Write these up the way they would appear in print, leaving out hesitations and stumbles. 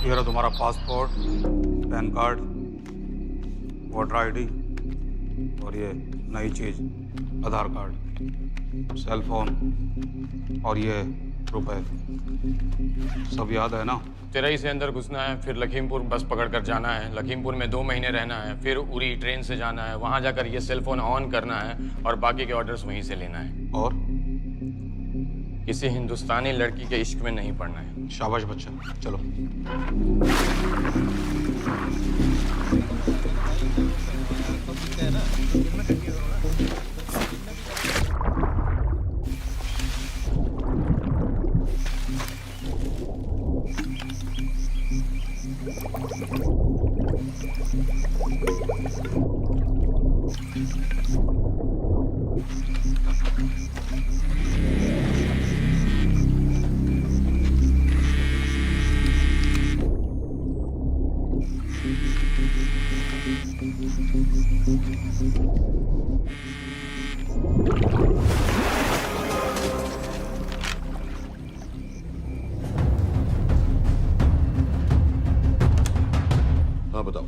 ये रहा तुम्हारा passport, pan card, voter ID और ये नई चीज आधार कार्ड, सेल फोन और ये रुपए। सब याद है ना? चिरई से अंदर घुसना है, फिर लखीमपुर बस पकड़कर जाना है, लखीमपुर में 2 महीने रहना है, फिर उरी ट्रेन से जाना है, वहां जाकर ये सेल फोन ऑन करना है और बाकी के ऑर्डर्स वहीं से लेना है। और किसी हिंदुस्तानी लड़की के इश्क में नहीं पड़ना है। शाबाश बच्चा, चलो। हाँ बताओ।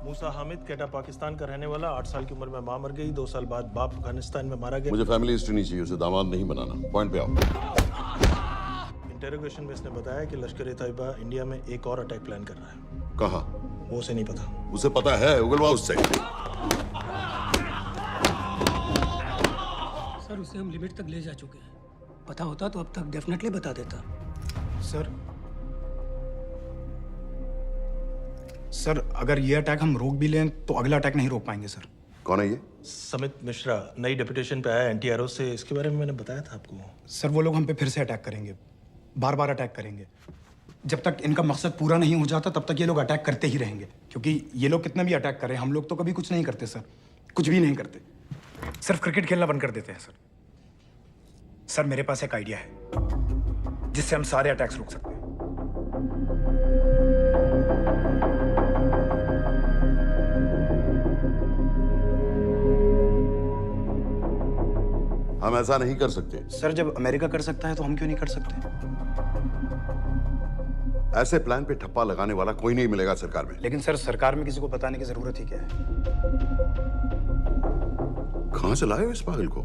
मूसा हामिद, केटा पाकिस्तान का रहने वाला, 8 साल की उम्र में मां मर गई, 2 साल बाद बाप अफगानिस्तान में मारा गया। मुझे फैमिली हिस्ट्री नहीं चाहिए, उसे दामाद नहीं बनाना। पॉइंट पे आओ। इंटेरोगेशन में इसने बताया कि लश्कर-ए-तैयबा इंडिया में एक और अटैक प्लान कर रहा है। कहाँ? वो उसे नहीं पता। उसे पता है, उगलवा उससे। सर उसे हम लिमिट तक ले जा चुके हैं। पता होता तो अब तक डेफिनेटली बता देता। सर अगर ये अटैक हम रोक भी लें तो अगला अटैक नहीं रोक पाएंगे सर। कौन है ये? समित मिश्रा नई डेपुटेशन पे आया एंटी-एरो से। इसके बारे में मैंने बताया था आपको। सर वो लोग हम पे फिर से अटैक करेंगे, बार बार अटैक करेंगे। जब तक इनका मकसद पूरा नहीं हो जाता तब तक ये लोग अटैक करते ही रहेंगे, क्योंकि ये लोग कितना भी अटैक करें हम लोग तो कभी कुछ नहीं करते सर, कुछ भी नहीं करते। सिर्फ क्रिकेट खेलना बंद कर देते हैं सर। सर मेरे पास एक आइडिया है जिससे हम सारे अटैक्स रोक सकते हैं। हम ऐसा नहीं कर सकते। सर जब अमेरिका कर सकता है तो हम क्यों नहीं कर सकते? ऐसे प्लान पे ठप्पा लगाने वाला कोई नहीं मिलेगा सरकार में। लेकिन सर सरकार में किसी को बताने की जरूरत ही क्या है? कहां से लाए हो इस पागल को?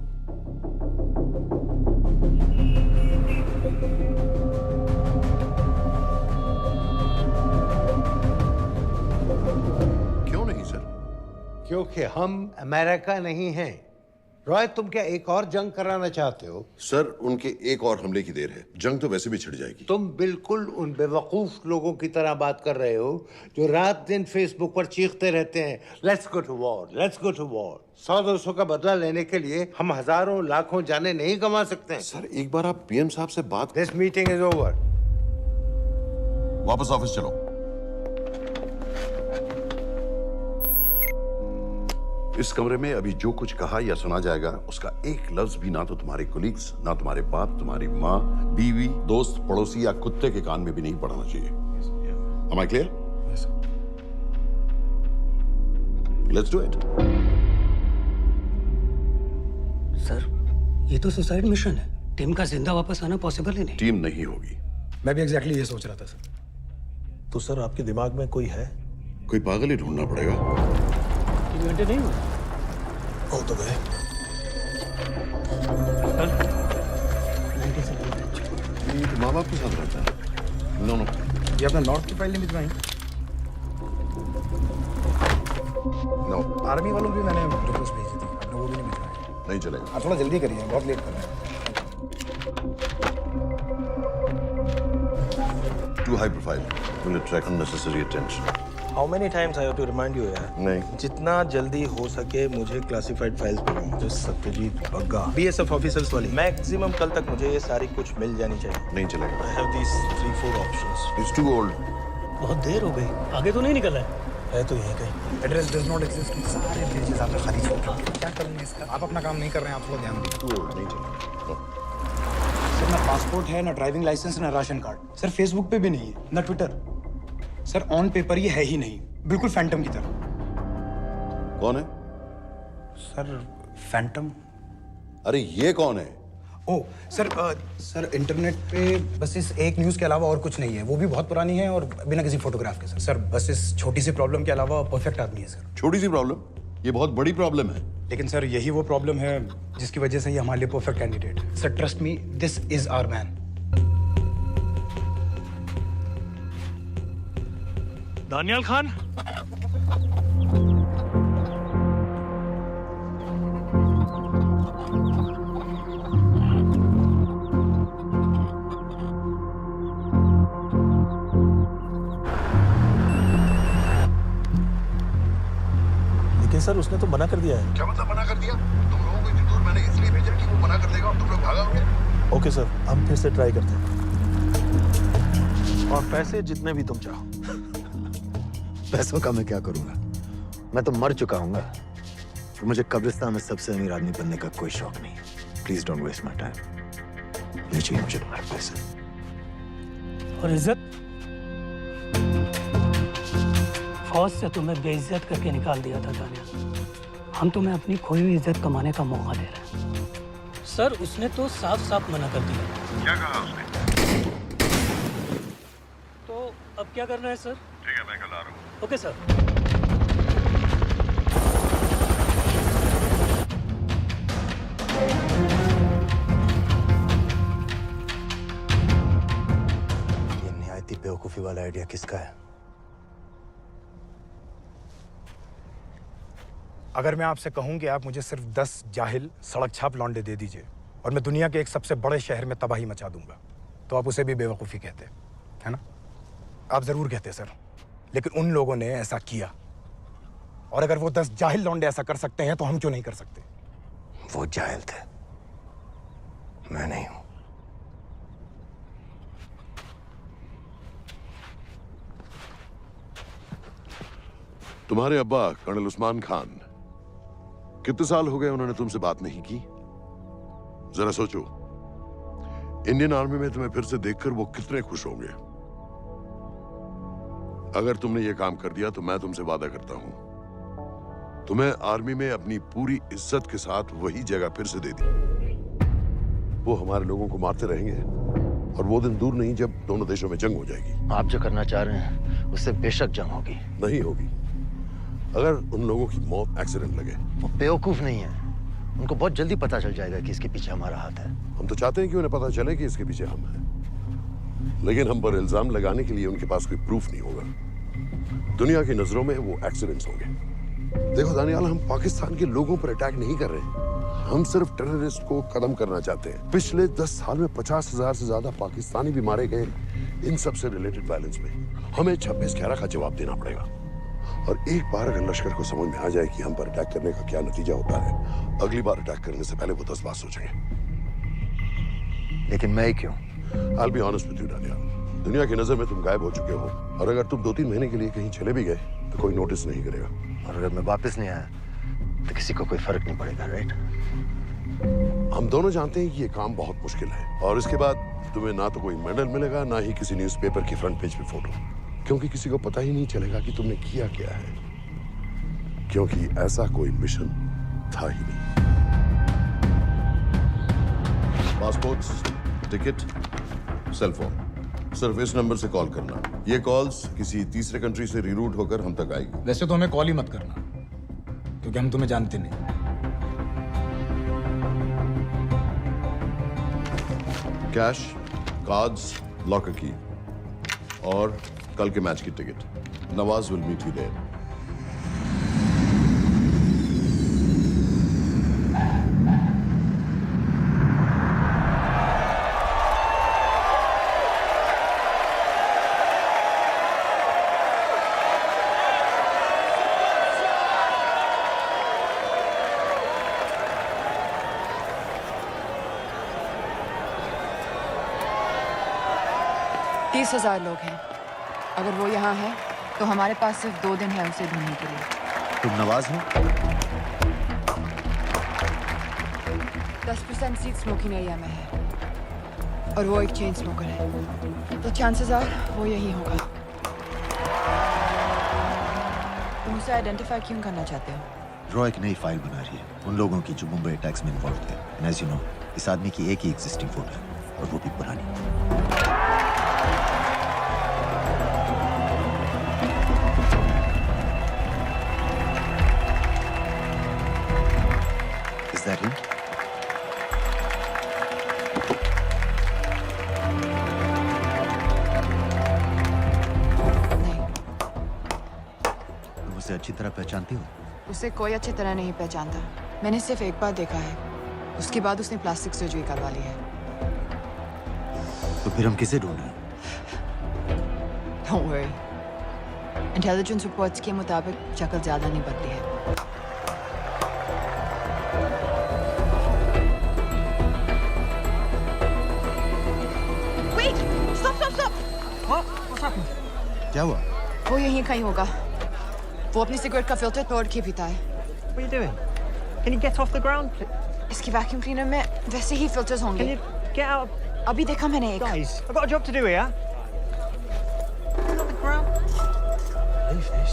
क्यों नहीं सर? क्योंकि हम अमेरिका नहीं हैं। रॉय, तुम क्या एक और जंग कराना चाहते हो? सर उनके एक और हमले की देर है, जंग तो वैसे भी छिड़ जाएगी। तुम बिल्कुल उन बेवकूफ लोगों की तरह बात कर रहे हो जो रात दिन फेसबुक पर चीखते रहते हैं, let's go to war, let's go to war. 100-200 का बदला लेने के लिए हम हजारों लाखों जाने नहीं कमा सकते। सर एक बार आप पीएम साहब से बात। This meeting is over. वापस ऑफिस चलो। इस कमरे में अभी जो कुछ कहा या सुना जाएगा उसका एक लफ्ज भी ना तो तुम्हारे कोलीग्स, ना तुम्हारे बाप, तुम्हारी माँ, बीवी, दोस्त, पड़ोसी या कुत्ते के कान में भी नहीं पड़ना चाहिए। Am I clear? Yes, sir. Let's do it. Sir ये तो सुसाइड मिशन है। टीम का जिंदा वापस आना पॉसिबल ही नहीं। टीम नहीं होगी। मैं भी एग्जैक्टली ये सोच रहा था सर। तो सर आपके दिमाग में कोई है? कोई पागल ही ढूंढना पड़ेगा। 3 घंटे नहीं हुए। हो तो गए। ये तो माँ बाप के साथ रहता है। नो नो, ये अपना नॉर्थ की फाइल नहीं भिजवाई? नो आर्मी वालों की मैंने रिक्वेस्ट भेजी थी, आपने वो भी नहीं भिजवाई। नहीं चलेगा। आप थोड़ा जल्दी करिए, बहुत लेट कर रहे हैं। Too high profile. Will attract unnecessary attention. How many times I have to remind you यार? नहीं। जितना जल्दी हो सके मुझे क्लासिफाइड फाइल्स बनाओ। जो सत्यजीत बग्गा, बीएसएफ ऑफिसर्स वाली। मैक्सिमम कल तक मुझे ये सारी कुछ मिल जानी चाहिए। नहीं चलेगा। I have these 3-4 options. It's too old. बहुत देर हो गई, आगे तो नहीं निकला है है तो यहीं कहीं। Address does not exist. सारे पेजेस आपने खाली छोड़ रखे हैं। क्या करूंगा इसका? आप अपना काम नहीं कर रहे हैं, आप थोड़ा ध्यान दीजिए। Too old. नहीं चलेगा। No. सर ना पासपोर्ट है, ना ड्राइविंग लाइसेंस, ना राशन कार्ड। सर फेसबुक पे भी नहीं है, ना ट्विटर। सर ऑन पेपर ये है ही नहीं, बिल्कुल फैंटम की तरह। कौन है? Sir Phantom? अरे ये कौन है? ओ सर इंटरनेट पे बस इस एक न्यूज़ के अलावा और कुछ नहीं है। वो भी बहुत पुरानी है और बिना किसी फोटोग्राफ के। सर बस इस छोटी सी प्रॉब्लम के अलावा परफेक्ट आदमी है सर। छोटी सी प्रॉब्लम, ये बहुत बड़ी प्रॉब्लम है। लेकिन सर यही वो प्रॉब्लम है जिसकी वजह से ये हमारे लिए परफेक्ट कैंडिडेट है। Sir trust me, this is our man. Daniyal Khan, लेकिन सर उसने तो मना कर दिया है। क्या मतलब मना कर दिया? तुम लोगों को इतनी दूर मैंने इसलिए भेजा कि वो मना कर देगा और तुम लोग भागोगे। ओके सर, हम फिर से ट्राई करते हैं। और पैसे जितने भी तुम चाहो। पैसों का मैं क्या करूंगा? मैं तो मर चुका हूंगा। तो मुझे कब्रिस्तान में सबसे अमीर आदमी बनने का कोई शौक नहीं। Please don't waste my time. नहीं चाहिए मुझे तुम्हारे पैसे। और इज्जत? फौज से तुम्हें बेइज्जत करके निकाल दिया था दानियाल। हम तुम्हें अपनी खोई हुई इज्जत कमाने का मौका दे रहे हैं। सर उसने तो साफ साफ मना कर दिया। क्या कहा उसने? तो अब क्या करना है सर? ठीक है, मैं कल आ रहा हूँ। Okay sir. ये निहायती बेवकूफी वाला आइडिया किसका है? अगर मैं आपसे कहूं कि आप मुझे सिर्फ 10 जाहिल सड़क छाप लौंडे दे दीजिए और मैं दुनिया के एक सबसे बड़े शहर में तबाही मचा दूंगा, तो आप उसे भी बेवकूफ़ी कहते, है ना? आप ज़रूर कहते सर, लेकिन उन लोगों ने ऐसा किया। और अगर वो 10 जाहिल लौंडे ऐसा कर सकते हैं तो हम क्यों नहीं कर सकते? वो जाहिल थे, मैं नहीं हूं। तुम्हारे अब्बा कर्नल उस्मान खान, कितने साल हो गए उन्होंने तुमसे बात नहीं की? जरा सोचो, इंडियन आर्मी में तुम्हें फिर से देखकर वो कितने खुश होंगे। अगर तुमने ये काम कर दिया तो मैं तुमसे वादा करता हूं, तुम्हें आर्मी में अपनी पूरी इज्जत के साथ वही जगह फिर से दे दी। वो हमारे लोगों को मारते रहेंगे और वो दिन दूर नहीं जब दोनों देशों में जंग हो जाएगी। आप जो करना चाह रहे हैं उससे बेशक जंग होगी। नहीं होगी अगर उन लोगों की मौत एक्सीडेंट लगे। वो बेवकूफ नहीं है, उनको बहुत जल्दी पता चल जाएगा कि इसके पीछे हमारा हाथ है। हम तो चाहते हैं कि उन्हें पता चले कि इसके पीछे हम हैं, लेकिन हम पर इल्जाम लगाने के लिए उनके पास कोई प्रूफ नहीं होगा। दुनिया की नजरों में वो एक्सीडेंट्स होंगे। देखो दानियाल, हम पाकिस्तान के लोगों पर अटैक नहीं कर रहे, हम सिर्फ टेररिस्ट को खत्म करना चाहते हैं। पिछले 10 साल में 50,000 से ज्यादा पाकिस्तानी भी मारे गए इन सब से रिलेटेड वायलेंस में। हमें 26/11 का जवाब देना पड़ेगा। और एक बार अगर लश्कर को समझ में आ जाए कि हम पर अटैक करने का क्या नतीजा होता है, अगली बार अटैक करने से पहले वो 10 बार सोचेंगे। लेकिन मैं ही क्यों? I'll be honest with you, Daniyal, दुनिया की नजर में तुम गायब हो चुके हो, और अगर तुम 2-3 महीने के लिए कहीं चले भी गए तो कोई नोटिस नहीं करेगा। और अगर मैं वापस नहीं आया तो किसी को कोई फर्क नहीं पड़ेगा, राइट? हम दोनों जानते हैं कि ये काम बहुत मुश्किल है, और इसके बाद तुम्हें ना तो कोई मेडल मिलेगा, ना ही किसी न्यूज़पेपर की फ्रंट पेज पे फोटो, क्योंकि किसी को पता ही नहीं चलेगा कि तुमने किया क्या है, क्योंकि ऐसा कोई मिशन था ही नहीं। पासपोर्ट्स, टिकट, सेलफोन, सिर्फ इस नंबर से कॉल करना। ये कॉल्स किसी तीसरे कंट्री से रीरूट होकर हम तक आएगी। वैसे तो हमें कॉल ही मत करना, क्योंकि हम तुम्हें जानते नहीं। कैश, कार्ड्स, लॉकर की और कल के मैच की ticket. Nawaz will meet you there. तीस 30,000 लोग हैं। अगर वो यहाँ है तो हमारे पास सिर्फ 2 दिन है उसे ढूंढने के लिए। तुम नवाज हो? 10% सीट स्मोकिंग एरिया में है और वो एक चेन स्मोकर है, तो चांसेस आर वो यही होगा। तुम उसे आइडेंटिफाई क्यों करना चाहते हो? रॉ एक नई फाइल बना रही है उन लोगों की जो मुंबई अटैक्स में इन्वॉल्व थे। एज यू नो, इस आदमी की एक ही एग्जिस्टिंग फोटो है और वो भी पुरानी। Is that him? नहीं, तुम उसे अच्छी तरह पहचानती हो? उसे कोई अच्छी तरह नहीं पहचानता। मैंने सिर्फ एक बार देखा है, उसके बाद उसने प्लास्टिक सर्जरी करवा ली है। तो फिर हम किसे ढूंढें? Don't worry. इंटेलिजेंस रिपोर्ट्स के मुताबिक शक्ल ज्यादा नहीं बदली है। Wait! Stop! Stop! Stop! क्या हुआ? वो यहीं कहीं होगा। वो अपनी सिगरेट का फिल्टर तोड़ के पीता है। What are you doing? Can you get off the ground? इसकी वैक्यूम क्लीनर में वैसे ही फिल्टर्स Can होंगे। you get out? अभी देखा मैंने एक। Guys, I've got a job to do here. Get off the ground. Leave this.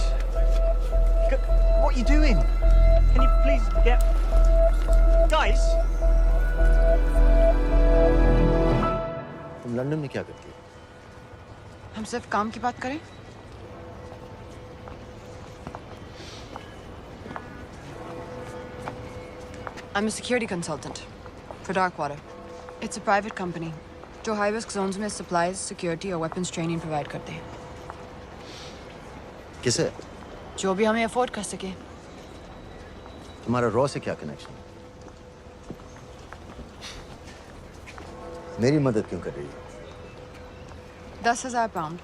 What are you doing? Can you please get... Guys! तुम London में क्या करती हो? हम सिर्फ काम की बात करें? I'm a security consultant for Darkwater. It's a private company जो high risk zones में supplies, security और weapons training provide करते हैं। किसे? जो भी हमें afford कर सके। तुम्हारा रॉ से क्या कनेक्शन? मेरी मदद क्यों कर रही हो? 10,000 pound.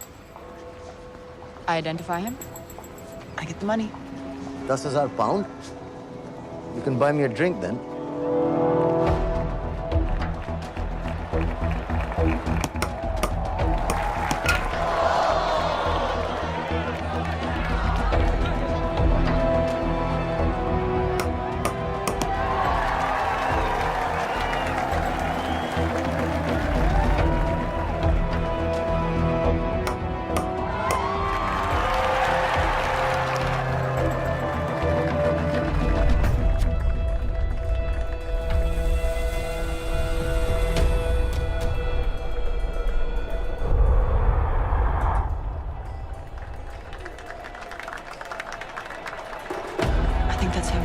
I identify him. I get the money. 10,000 pound? You can buy me a drink then. I think that's him.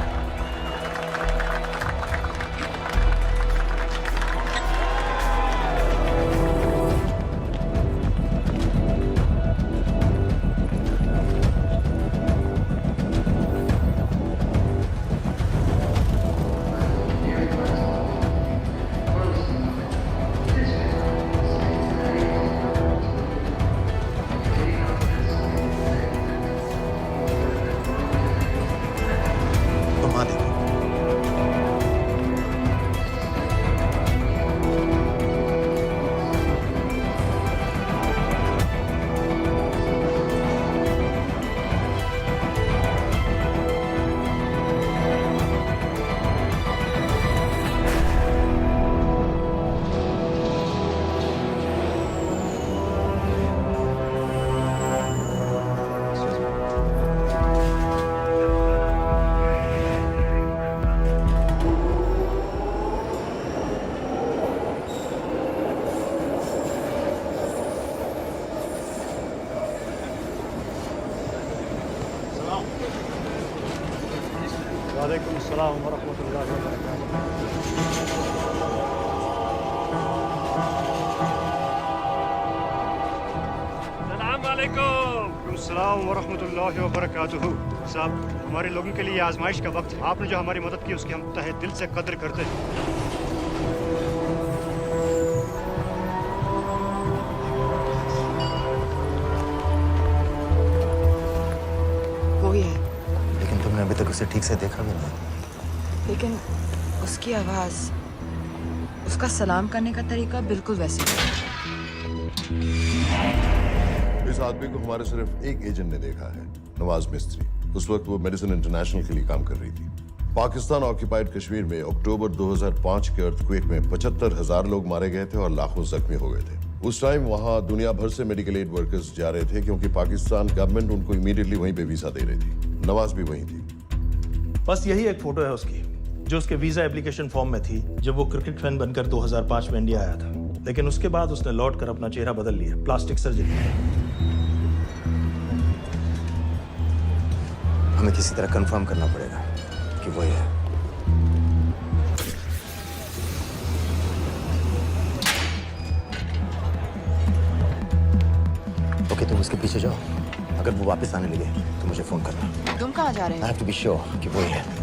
घुमा देंगे। वालेकुम अस्सलाम वरहमतुल्लाहि वबरकातुहू। अस्सलाम वालेकुम। अस्सलाम वरहमतुल्लाहि वबरकातुहू। साहब, हमारे लोगों के लिए आजमाइश का वक्त है। आपने जो हमारी मदद की उसकी हम तहे दिल से कद्र करते हैं। वो ही है, लेकिन तुमने अभी तक उसे ठीक से देखा भी नहीं। लेकिन उसकी आवाज, उसका सलाम करने का तरीका बिल्कुल वैसे ही है। इस आदमी को हमारे सिर्फ एक एजेंट ने देखा है, नवाज मिस्त्री। उस वक्त वो मेडिसिन इंटरनेशनल के लिए काम कर रही थी। पाकिस्तान ऑक्यूपाइड कश्मीर में अक्टूबर 2005 के अर्थक्वेक में 75,000 लोग मारे गए थे और लाखों जख्मी हो गए थे। उस टाइम वहां दुनिया भर से मेडिकल एड वर्कर्स जा रहे थे क्योंकि पाकिस्तान गवर्नमेंट उनको इमीडिएटली वहीं पे वीजा दे रही थी। नवाज भी वहीं थी। बस यही एक फोटो है उसकी। जो उसके वीजा एप्लीकेशन फॉर्म में थी जब वो क्रिकेट फैन बनकर 2005 में इंडिया आया था। लेकिन उसके बाद उसने लौट कर अपना चेहरा बदल लिया, प्लास्टिक सर्जरी। हमें किसी तरह कंफर्म करना पड़ेगा कि वही है। ओके, तुम उसके पीछे जाओ। अगर वो वापस आने लगे तो मुझे फोन करना। तुम कहाँ जा रहे I हो? have to be sure कि वही है।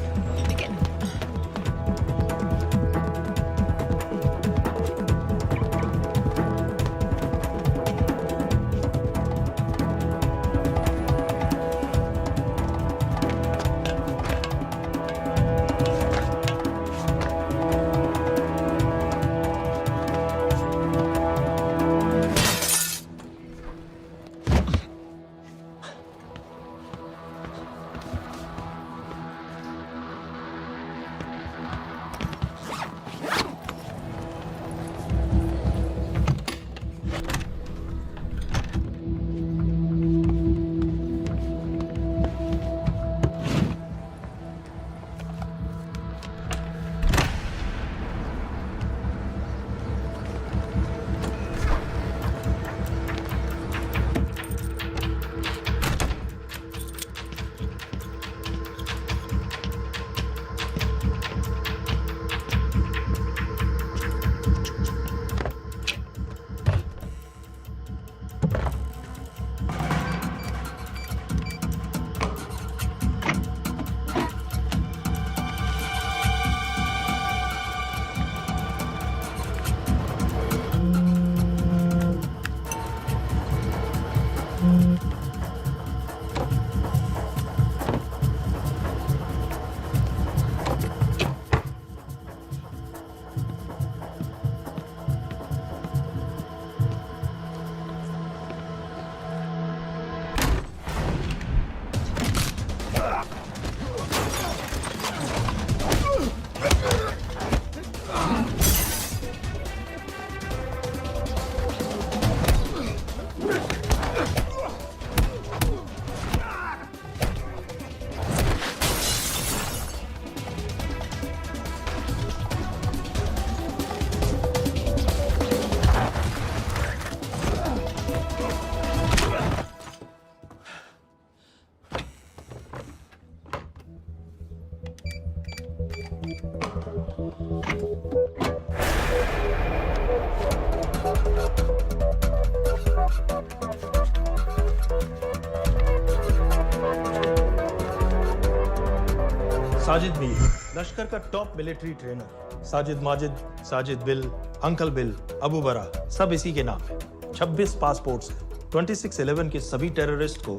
साजिद मीर, लश्कर का top military trainer. Sajid Majid, Sajid bill, uncle bill, Abu बरा, सब इसी के नाम है। 26 पासपोर्ट्स हैं। 26/11 के सभी टेररिस्ट को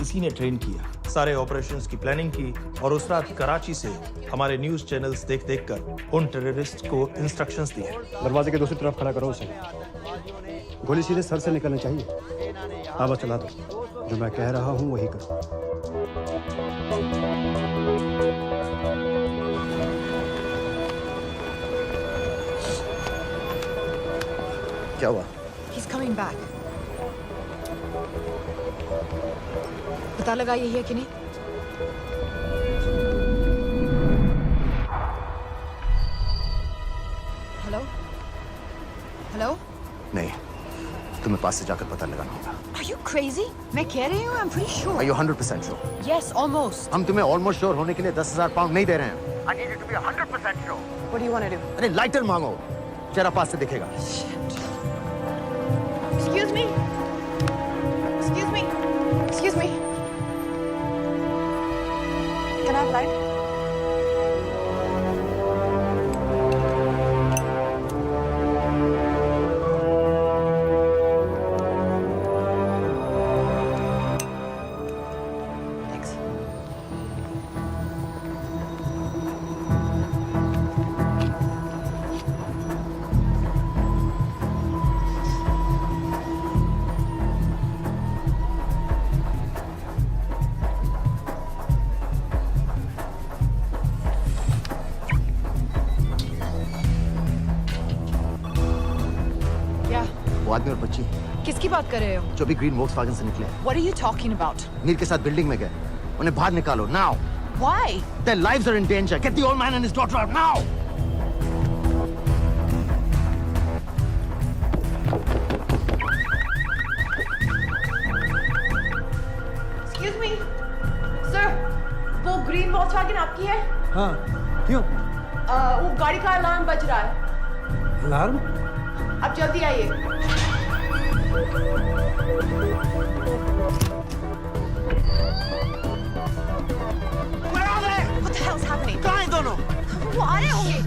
इसी ने ट्रेन किया। सारे ऑपरेशंस की प्लानिंग की और उस रात कराची से हमारे न्यूज चैनल्स देख देख कर उन टेररिस्ट को इंस्ट्रक्शंस दिए। दरवाजे के दूसरी तरफ खड़ा करो उसे। गोली सीधे सर से निकलनी चाहिए। हाँ बस चला दो। जो मैं कह रहा हूँ वही करो। क्या हुआ? He's coming back. पता लगा यही है कि नहीं? हेलो? हेलो? नहीं, तुम्हें पास से जाकर पता लगाना होगा। Are you crazy? मैं कह रही हूँ, I'm pretty sure. Are you 100% sure? Yes, almost. हम तुम्हें ऑलमोस्ट श्योर होने के लिए 10,000 पाउंड नहीं दे रहे हैं। I need you to be 100% sure. What do you want to do? अरे लाइटर मांगो, जरा पास से दिखेगा। Excuse me. Excuse me. Excuse me. Can I have light? Thanks. Yeah. वो आदमी और बच्ची किसकी बात कर रहे हो? जो भी ग्रीन वोक्सवैगन से निकले, What are you talking about? Mir के साथ बिल्डिंग में गए। उन्हें बाहर निकालो, now. Why? Their lives are in danger. Get the old man and his daughter out now! Excuse me, sir. वो ग्रीन वॉल्क्सवैगन आपकी है? हाँ, क्यों? वो गाड़ी का अलार्म बज रहा है। अलार्म? आप जल्दी आइए। Where are they? What the hell's happening? कहाँ हैं दोनों? वो आ रहे होंगे।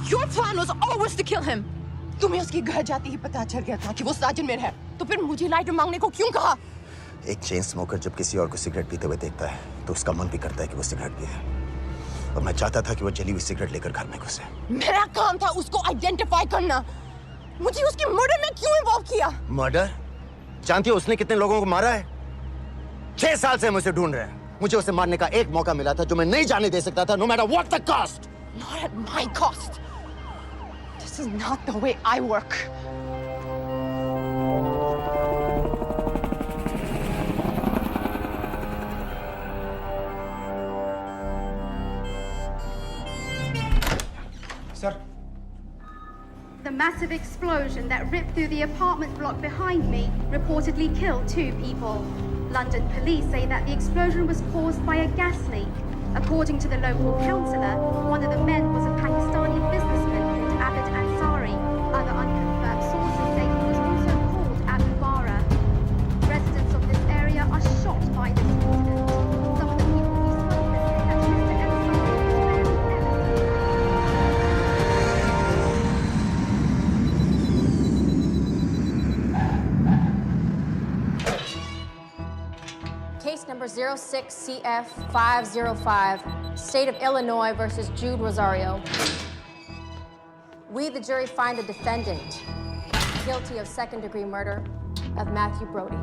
Your plan was always to kill him. तुम्हें उसके घर जाते ही पता चल गया था कि वो साजिद में है, तो फिर मुझे लाइटर मांगने को क्यों कहा? एक चेन स्मोकर जब किसी और को सिगरेट पीते हुए देखता है तो उसका मन भी करता है कि वो सिगरेट पिए। और मैं चाहता था कि वो जली हुई सिगरेट लेकर घर में घुसे। मेरा काम था उसको आइडेंटिफाई करना। मुझे उसके मर्डर में क्यों इन्वॉल्व किया? मर्डर? जानती हो उसने कितने लोगों को मारा है? 6 साल से हम उसे ढूंढ रहे हैं। मुझे उसे मारने का एक मौका मिला था जो मैं नहीं जाने दे सकता था, no matter what the cost. Not at my cost. This is not the way I work. Sir. The massive explosion that ripped through the apartment block behind me reportedly killed 2 people. London police say that the explosion was caused by a gas leak. According to the local councillor, one of the men was a Pakistani businessman called Abid Ansari. Other unconfirmed sources say he was also called Abu Bara. Residents of this area are shocked by this incident. Some of the people we spoke with say that Mr. Ansari was very Case number 06CF505, State of Illinois versus Jude Rosario. We, the jury, find the defendant guilty of second-degree murder of Matthew Brody.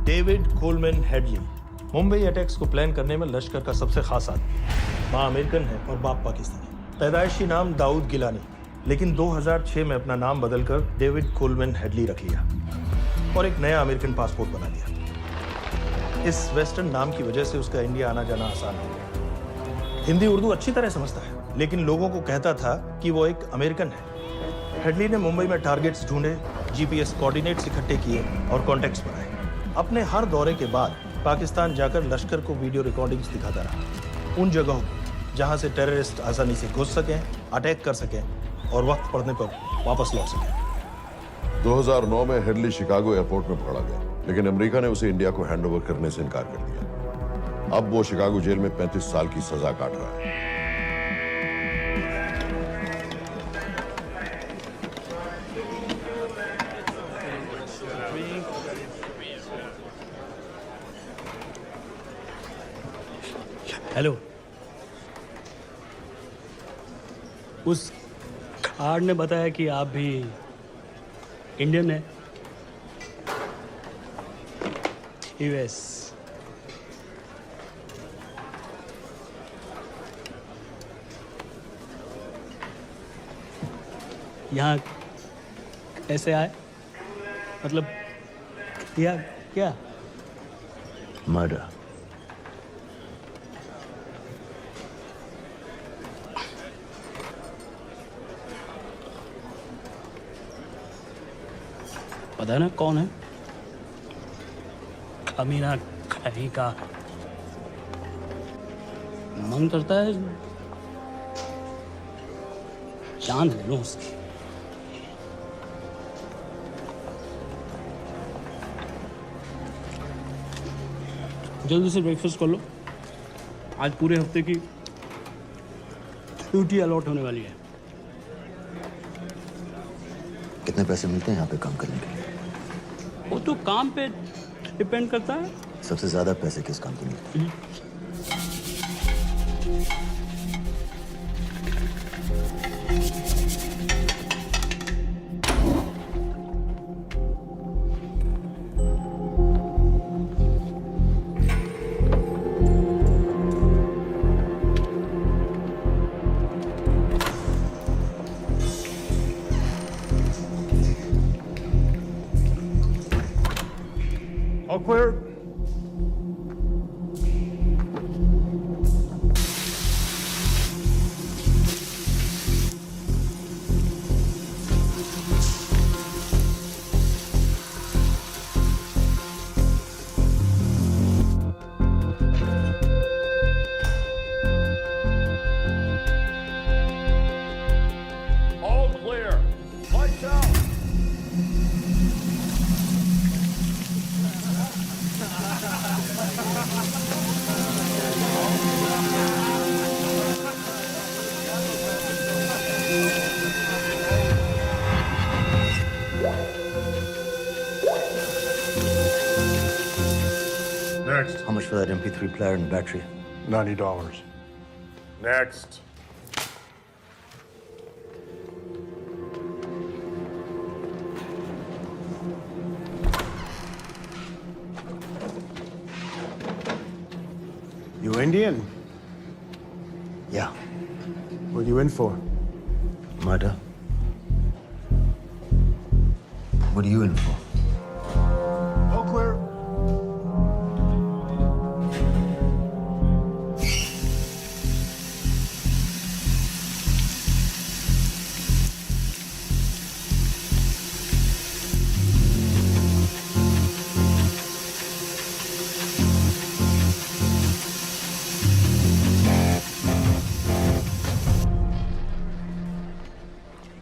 David Coleman Headley Mumbai attacks को plan करने में लश्कर का सबसे खास आदमी। माँ American है और बाप पाकिस्तानी। पैदाइशी नाम दाऊद गिलानी, लेकिन 2006 में अपना नाम बदलकर डेविड कोलमैन हेडली रख लिया और एक नया अमेरिकन पासपोर्ट बना लिया। इस वेस्टर्न नाम की वजह से उसका इंडिया आना जाना आसान हो गया। हिंदी उर्दू अच्छी तरह समझता है, लेकिन लोगों को कहता था कि वो एक अमेरिकन है। हेडली ने मुंबई में टारगेट्स ढूंढे, जीपीएस कोऑर्डिनेट्स इकट्ठे किए और कॉन्टेक्ट्स बनाए। अपने हर दौरे के बाद पाकिस्तान जाकर लश्कर को वीडियो रिकॉर्डिंग्स दिखाता रहा, उन जगहों जहां से टेररिस्ट आसानी से घुस सकें, अटैक कर सकें और वक्त पड़ने पर वापस लौट सकें। 2009 में हेडली शिकागो एयरपोर्ट में पकड़ा गया, लेकिन अमेरिका ने उसे इंडिया को हैंडओवर करने से इनकार कर दिया। अब वो शिकागो जेल में 35 साल की सजा काट रहा है। हेलो, उस कार्ड ने बताया कि आप भी इंडियन है। यूएस। यहाँ कैसे आए? मतलब क्या क्या? मर्डर। पता है ना कौन है? कमीना कहीं का। मन करता है जान ले लूं उसकी। जल्दी से ब्रेकफास्ट कर लो, आज पूरे हफ्ते की ड्यूटी अलॉट होने वाली है। कितने पैसे मिलते हैं यहाँ पे काम करने के लिए? वो तो काम पे डिपेंड करता है। सबसे ज्यादा पैसे किस काम के मिलते हैं? All clear. All clear. Lights out. Next. How much for that MP3 player and battery? $90. Next. You Indian? Yeah. What are you in for? Murder. What are you in for? All clear.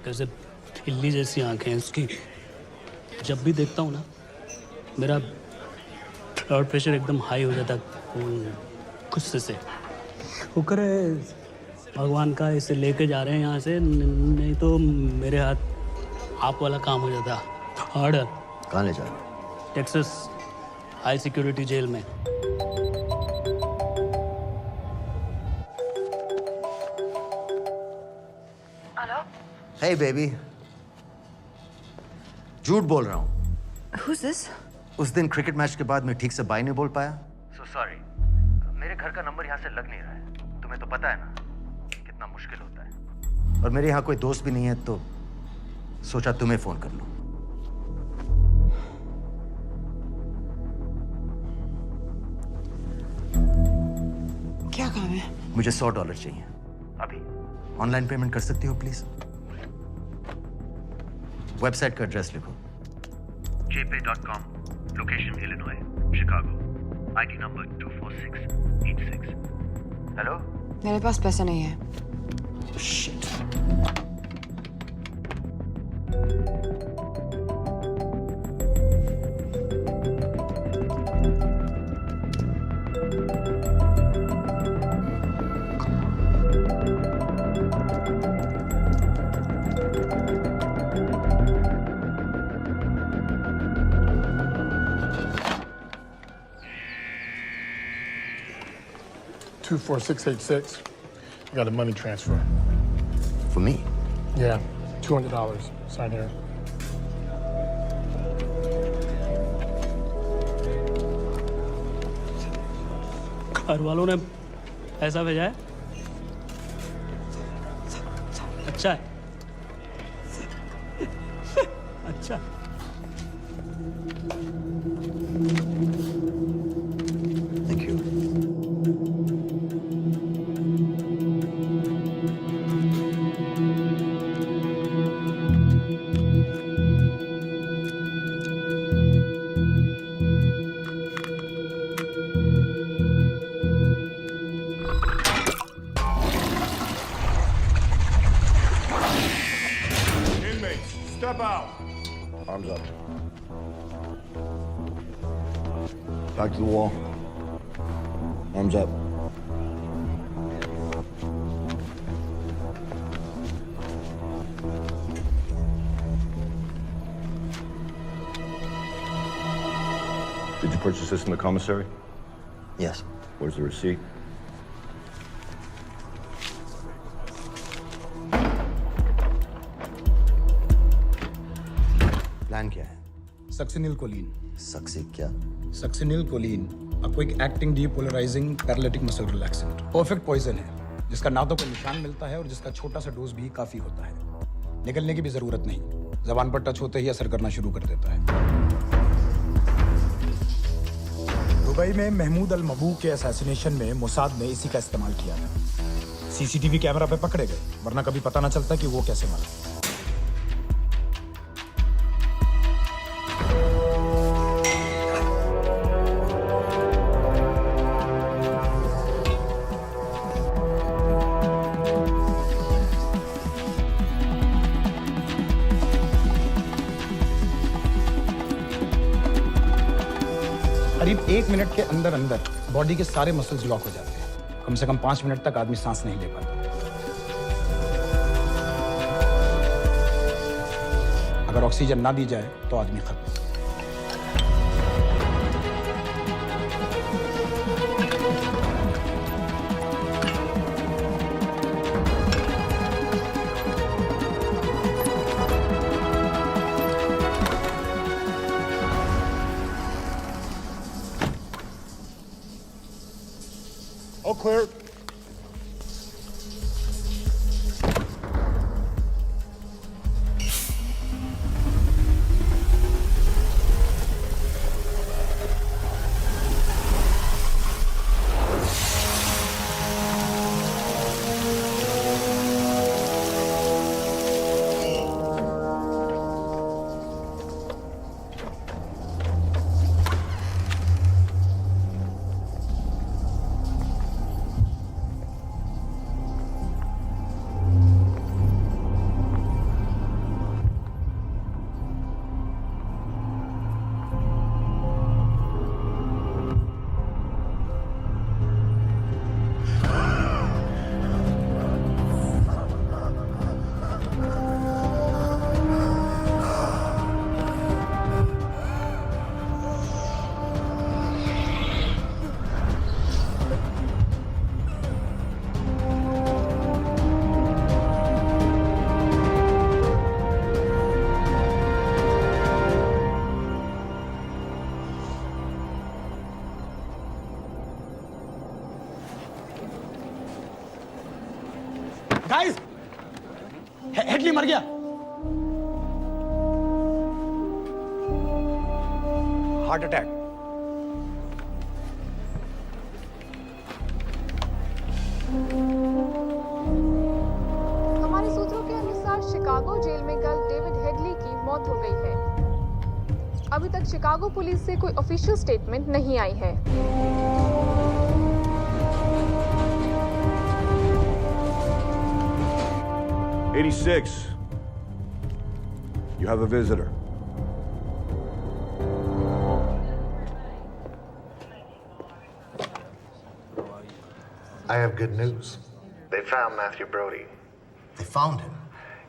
कैसे हिल्ली जैसी आंखें हैं उसकी। जब भी देखता हूँ ना, मेरा ब्लड प्रेशर एकदम हाई हो जाता गुस्से से। शुक्र है भगवान का इसे लेके जा रहे हैं यहाँ से, नहीं तो मेरे हाथ आप वाला काम हो जाता। ऑर्डर। कहाँ ले जा रहे हो? टेक्सास हाई सिक्योरिटी जेल में। Hey baby. झूठ बोल रहा हूँ। Who's this? उस दिन क्रिकेट मैच के बाद मैं ठीक से बाय नहीं बोल पाया। So sorry. मेरे घर का नंबर यहाँ से लग नहीं रहा है। तुम्हें तो पता है ना कितना मुश्किल होता है। और मेरे यहाँ कोई दोस्त भी नहीं है, तो सोचा तुम्हें फोन कर लूं। क्या काम है? मुझे $100 चाहिए। अभी ऑनलाइन पेमेंट कर सकती हो प्लीज? वेबसाइट का एड्रेस लिखो। jpay.com, location Illinois, Chicago, ID number 24686। Hello? मेरे पास पैसा नहीं है। Shit. 24686. I got a money transfer. For me? Yeah, $200. Sign here. घर वालों ने पैसा भेजा है? अच्छा है। अच्छा। Thank you. Inmates, step out. Arms up. Back to the wall. Arms up. Did you purchase this in the commissary? Yes. Where's the receipt? Plan क्या है? Succinyl choline. सक्सी क्या? Succinyl choline, a quick acting depolarizing paralytic muscle relaxant। Perfect poison है, जिसका ना तो कोई निशान मिलता है और जिसका छोटा सा डोज भी काफी होता है। निकलने की भी जरूरत नहीं, जबान पर टच होते ही असर करना शुरू कर देता है। दुबई में महमूद अल मबू के असैसिनेशन में मोसाद ने इसी का इस्तेमाल किया था। सीसीटीवी कैमरा पे पकड़े गए, वरना कभी पता ना चलता कि वो कैसे मरा। करीब 1 मिनट के अंदर अंदर बॉडी के सारे मसल्स लॉक हो जाते हैं। कम से कम 5 मिनट तक आदमी सांस नहीं ले पाता। अगर ऑक्सीजन ना दी जाए तो आदमी खत्म। All clear. गाइस, हेडली मर गया। Heart attack. हमारे सूत्रों के अनुसार शिकागो जेल में कल डेविड हेडली की मौत हो गई है। अभी तक शिकागो पुलिस से कोई ऑफिशियल स्टेटमेंट नहीं आई है। 86. You have a visitor. I have good news. They found Matthew Brody. They found him?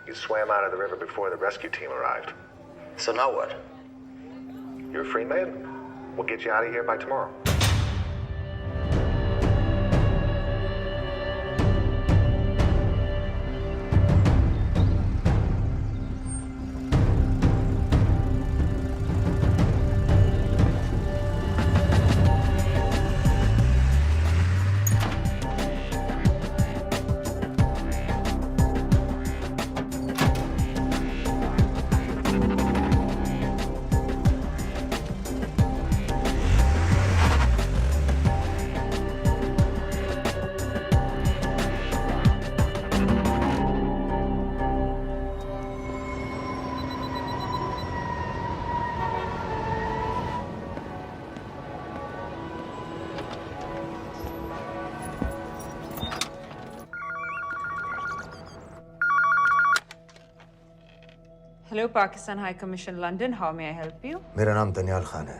He swam out of the river before the rescue team arrived. So now what? You're a free man. We'll get you out of here by tomorrow. Hello, Pakistan High Commission, London. How may I help you? मेरा नाम दनियाल खान है।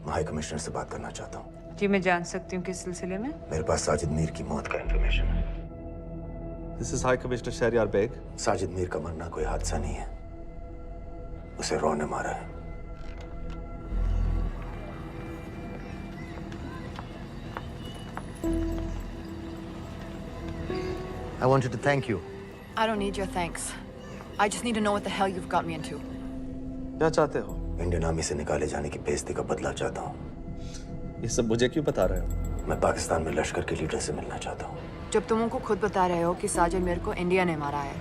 मैं high commissioner से बात करना चाहता हूँ। जी मैं जान सकती हूँ किस सिलसिले में? मेरे पास साजिद मीर की मौत का इंफॉर्मेशन है। This is High Commissioner Shahryar Beg. Sajid Mir का मरना कोई हादसा नहीं है। उसे रॉ ने मारा है। I wanted to thank you. I don't need your thanks. I just need to know what the hell you've got me into. क्या चाहते हो? इंडियन आर्मी से निकाले जाने की बेइज्जती का बदला चाहता हूँ। ये सब मुझे क्यों बता रहे हो? मैं पाकिस्तान में लश्कर के लीडर से मिलना चाहता हूँ। जब तुम उनको खुद बता रहे हो कि साजिद मीर को इंडिया ने मारा है,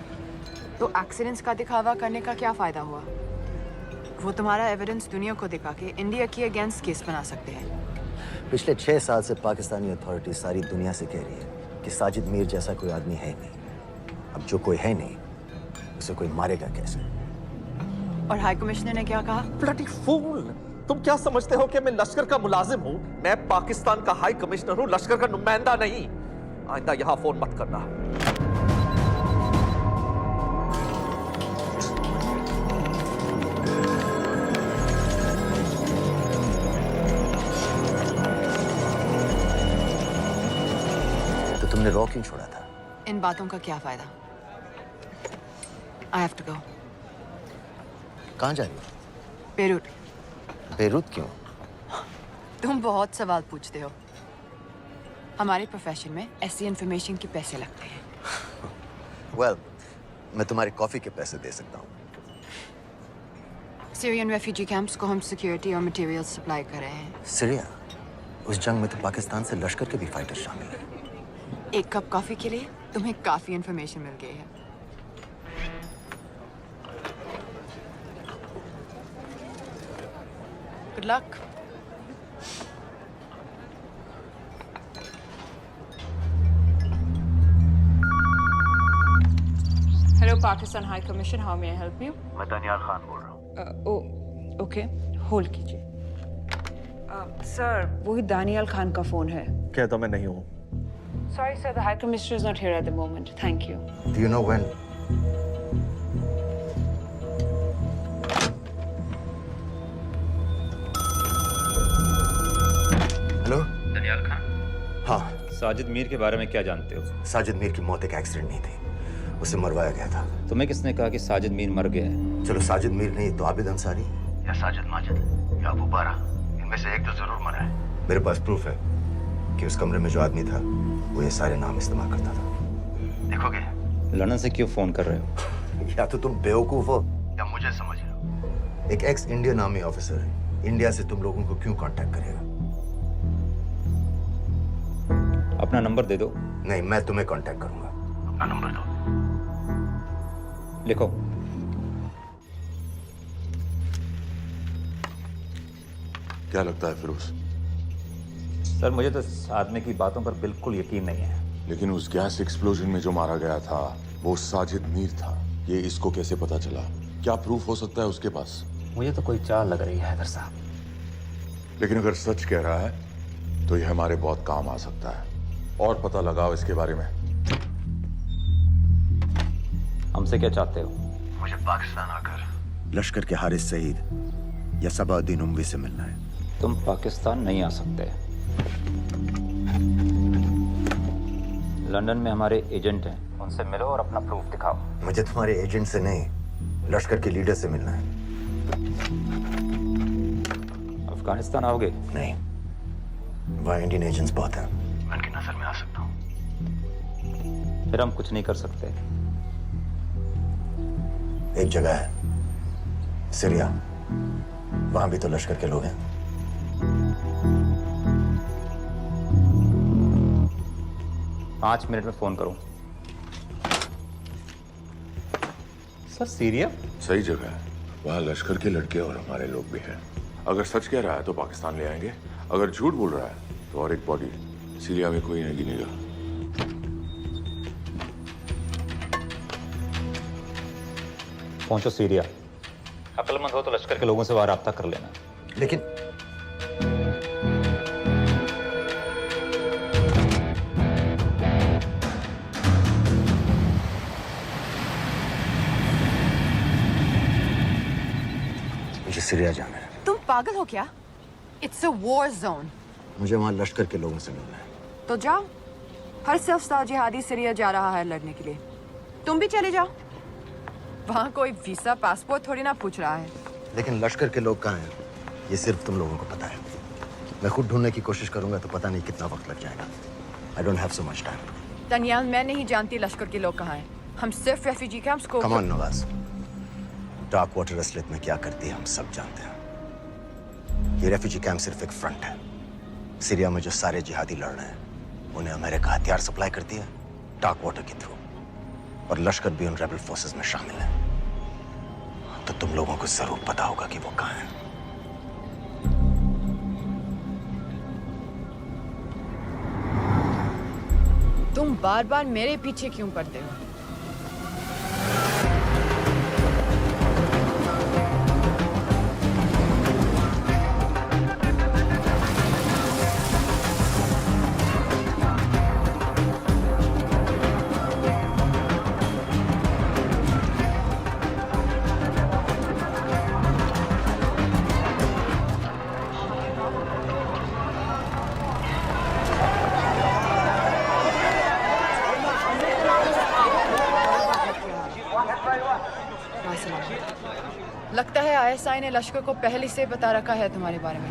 तो एक्सीडेंट्स का दिखावा करने का क्या फायदा हुआ? वो तुम्हारा एविडेंस दुनिया को दिखा के इंडिया की अगेंस्ट केस बना सकते हैं। पिछले 6 साल से पाकिस्तानी अथॉरिटी सारी दुनिया से कह रही है कि साजिद मीर जैसा कोई आदमी है नहीं। अब जो कोई है नहीं, उसे कोई मारेगा कैसे? और हाई कमिश्नर ने क्या कहा? Bloody fool! तुम क्या समझते हो कि मैं लश्कर का मुलाजिम हूँ? मैं पाकिस्तान का हाई कमिश्नर हूँ, लश्कर का नुमाइंदा नहीं। आइंदा यहाँ फोन मत करना। तो तुमने रॉ क्यों छोड़ा था? इन बातों का क्या फायदा? I have to go. कहाँ जा रही हो? बेरूट। बेरूत क्यों? तुम बहुत सवाल पूछते हो। हमारे प्रोफेशन में ऐसी इंफॉर्मेशन के पैसे लगते हैं। Well, मैं तुम्हारी कॉफी के पैसे दे सकता हूँ। सीरियन रेफ्यूजी कैंप्स को हम सिक्योरिटी और मटेरियल सप्लाई कर रहे हैं। सीरिया? उस जंग में तो पाकिस्तान से लश्कर के भी फाइटर शामिल हैं। एक कप कॉफी के लिए तुम्हें काफी इंफॉर्मेशन मिल गई है। Good luck. Hello, Pakistan High Commission. How may I help you? मैं दनियाल खान बोल रहा हूँ। ओके, होल्ड कीजिए। सर, वही दानियाल खान का फोन है। कहता मैं नहीं हूँ। Sorry, sir. The High Commissioner is not here at the moment. Thank you. Do you know when? Hello? Daniyal Khan. हाँ। साजिद मीर के बारे में क्या जानते हो? साजिद मीर की मौत एक एक्सीडेंट नहीं थी, उसे मरवाया गया था। तुम्हें किसने कहा कि साजिद मीर मर गया है? चलो साजिद मीर नहीं तो आबिद अंसारी या साजिद माजिद या अबू बारा, इनमें से एक तो जरूर मरा है। मेरे पास प्रूफ है कि उस कमरे में जो आदमी था वो ये सारे नाम इस्तेमाल करता था। देखोगे? लंदन से क्यों फोन कर रहे हो? या तो तुम बेवकूफ हो या मुझे समझ रहे हो। एक एक्स इंडियन आर्मी ऑफिसर है, इंडिया से तुम लोगों को क्यों कांटेक्ट करेगा? अपना नंबर दे दो। नहीं, मैं तुम्हें कांटेक्ट करूंगा। अपना नंबर दो। लिखो। क्या लगता है फिरोज? सर, मुझे तो इस आदमी की बातों पर बिल्कुल यकीन नहीं है। लेकिन उस गैस एक्सप्लोजन में जो मारा गया था वो साजिद मीर था। ये इसको कैसे पता चला? क्या प्रूफ हो सकता है उसके पास? मुझे तो कोई चाल लग रही है हैदर साहब। लेकिन अगर सच कह रहा है तो ये हमारे बहुत काम आ सकता है। और पता लगाओ इसके बारे में। हमसे क्या चाहते हो? मुझे पाकिस्तान आकर लश्कर के हारिस सईद या सबाउद्दीन उमवी से मिलना है। तुम पाकिस्तान नहीं आ सकते। लंदन में हमारे एजेंट हैं, उनसे मिलो और अपना प्रूफ दिखाओ। मुझे तुम्हारे एजेंट से नहीं, लश्कर के लीडर से मिलना है। अफगानिस्तान आओगे? नहीं, वहाँ इंडियन एजेंट्स बहुत हैं। मैं उनकी नजर में आ सकता हूँ। फिर हम कुछ नहीं कर सकते। एक जगह है, सीरिया, वहां भी तो लश्कर के लोग हैं। पाँच मिनट में फोन करूं। सर, सीरिया सही जगह है। वहाँ लश्कर के लड़के और हमारे लोग भी हैं। अगर सच कह रहा है तो पाकिस्तान ले आएंगे, अगर झूठ बोल रहा है तो और एक बॉडी सीरिया में कोई नहीं गिनेगा। पहुंचो सीरिया। अक्लमंद हो तो लश्कर के लोगों से वहां राब्ता कर लेना। लेकिन मुझे सीरिया जाना है। तुम पागल हो क्या? It's a war zone. मुझे वहाँ लश्कर के लोगों से मिलना है। तो जाओ। हर सिर्फ जिहादी सीरिया जा रहा है लड़ने के लिए। तुम भी चले जाओ। वहाँ कोई वीसा पासपोर्ट थोड़ी ना पूछ रहा है। लेकिन लश्कर के लोग कहाँ हैं? ये सिर्फ तुम लोगों को पता है। मैं खुद ढूंढने की कोशिश करूंगा तो पता नहीं कितना वक्त लग जाएगा। I don't have so much time. Daniyal, मैं नहीं जानती लश्कर के लोग कहाँ हैं। हम सिर्फ रेफ्यूजी कैंप्स को। Come on Nawaz, dark water असलियत में क्या करती है हम सब जानते हैं। ये रेफ्यूजी कैंप सिर्फ एक फ्रंट है। सीरिया में जो सारे जिहादी लड़ रहे हैं उन्हें अमेरिका हथियार सप्लाई करती है डार्क वाटर के थ्रू, और लश्कर भी उन रेबल फोर्सेस में शामिल है। तो तुम लोगों को जरूर पता होगा कि वो कहाँ है। तुम बार बार मेरे पीछे क्यों पड़ते हो? लगता है आईएसआई ने लश्कर को पहले से बता रखा है तुम्हारे बारे में।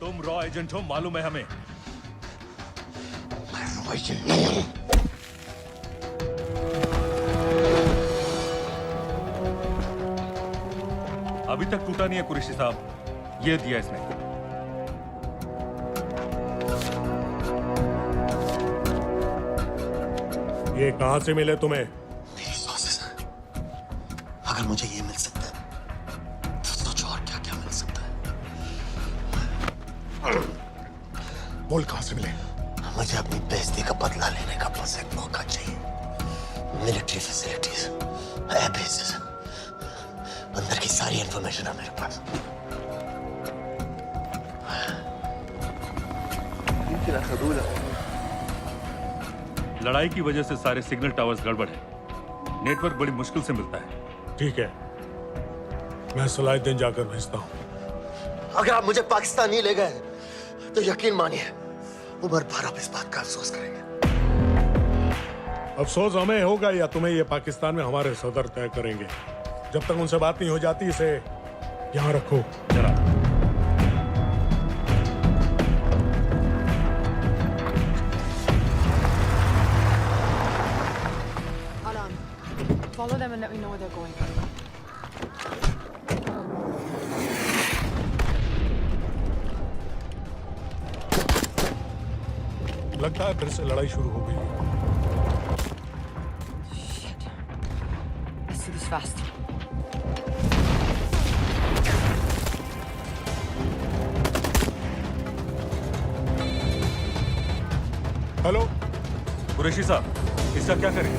तुम रॉ एजेंट हो, मालूम है हमें। मैं रॉ एजेंट नहीं हूं। अभी तक टूटा नहीं है कुरैशी साहब। ये दिया इसने। ये कहां से मिले तुम्हें? मेरी सॉसेस। अगर मुझे ये मिल सकता है तो सोचो और क्या क्या मिल सकता है। बोल कहां से मिले? मुझे अपनी बेइज्जती का बदला लेने का बस एक मौका चाहिए। मिलिट्री फैसिलिटीज, एयर बेसेस, अंदर की सारी इंफॉर्मेशन है मेरे पास। लड़ाई की वजह से सारे सिग्नल टावर्स गड़बड़ है। नेटवर्क बड़ी मुश्किल से मिलता है। ठीक है, मैं सलाहुद्दीन जाकर भेजता हूं। अगर आप मुझे पाकिस्तान नहीं ले गए तो यकीन मानिए उमर भर आप इस बात का अफसोस करेंगे। अफसोस हमें होगा या तुम्हें ये पाकिस्तान में हमारे सदर तय करेंगे। जब तक उनसे बात नहीं हो जाती इसे यहाँ रखो। जरा Follow them and let me know where they're going. लगता है फिर से लड़ाई शुरू हो गई है। Shit. Let's do this fast. Hello Qureshi साहब, इसका क्या करें?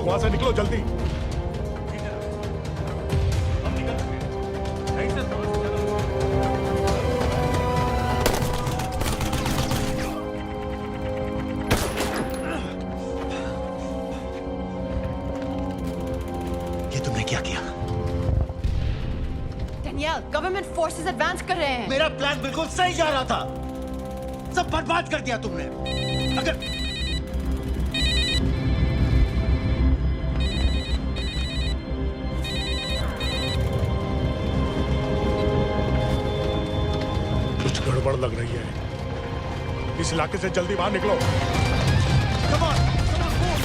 वहां से निकलो जल्दी। दनियाल, गवर्नमेंट फोर्सेस एडवांस कर रहे हैं। मेरा प्लान बिल्कुल सही जा रहा था, सब बर्बाद कर दिया तुमने। अगर कुछ गड़बड़ लग रही है, इस इलाके से जल्दी बाहर निकलो। Come on, move.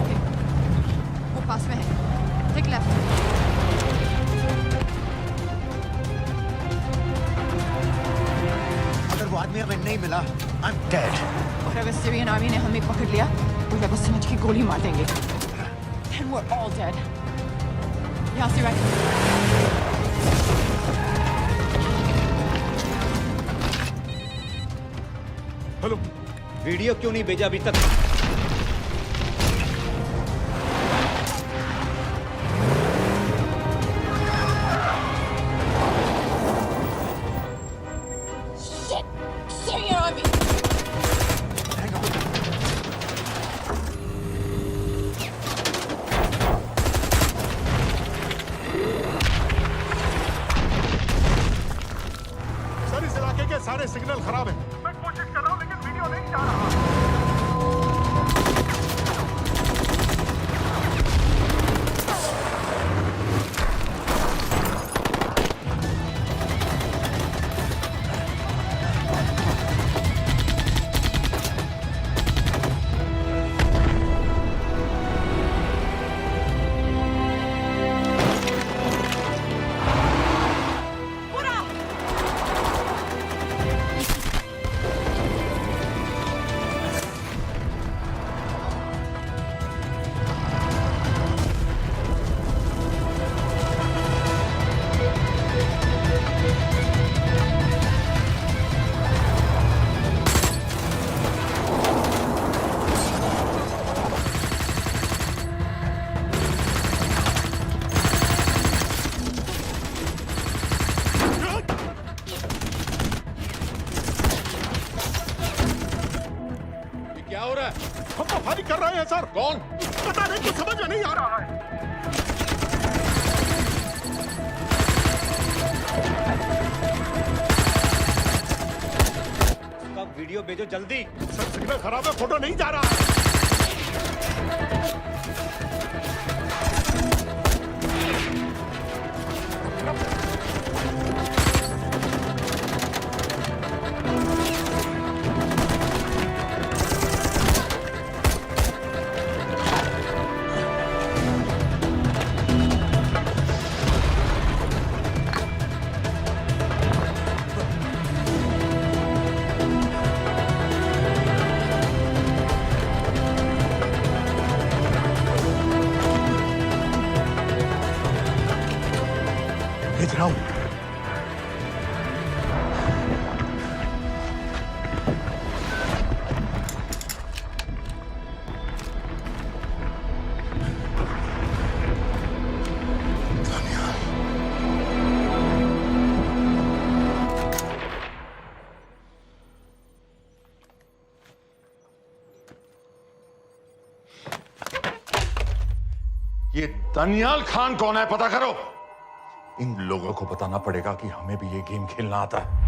ओके, वो पास में है। Take left. अगर वो आदमी हमें नहीं मिला, I'm dead. और अगर सीरियन आर्मी ने हमें पकड़ लिया तो वो समझ के गोली मार देंगे। Then we're all dead. यहाँ से राइट। हेलो, वीडियो क्यों नहीं भेजा अभी तक? Syrian army. सर इस इलाके के सारे सिग्नल खराब हैं। मैं कोशिश कर रहा हूं लेकिन वीडियो नहीं जा रहा। क्या हो रहा है? हम तो फायरिंग कर रहे हैं सर। कौन? पता नहीं, कुछ समझ में नहीं आ रहा है। उसका वीडियो भेजो जल्दी। सर सिग्नल खराब है, फोटो नहीं जा रहा है। भेज रहा हूं। ये दनियाल खान कौन है, पता करो। इन लोगों को बताना पड़ेगा कि हमें भी ये गेम खेलना आता है।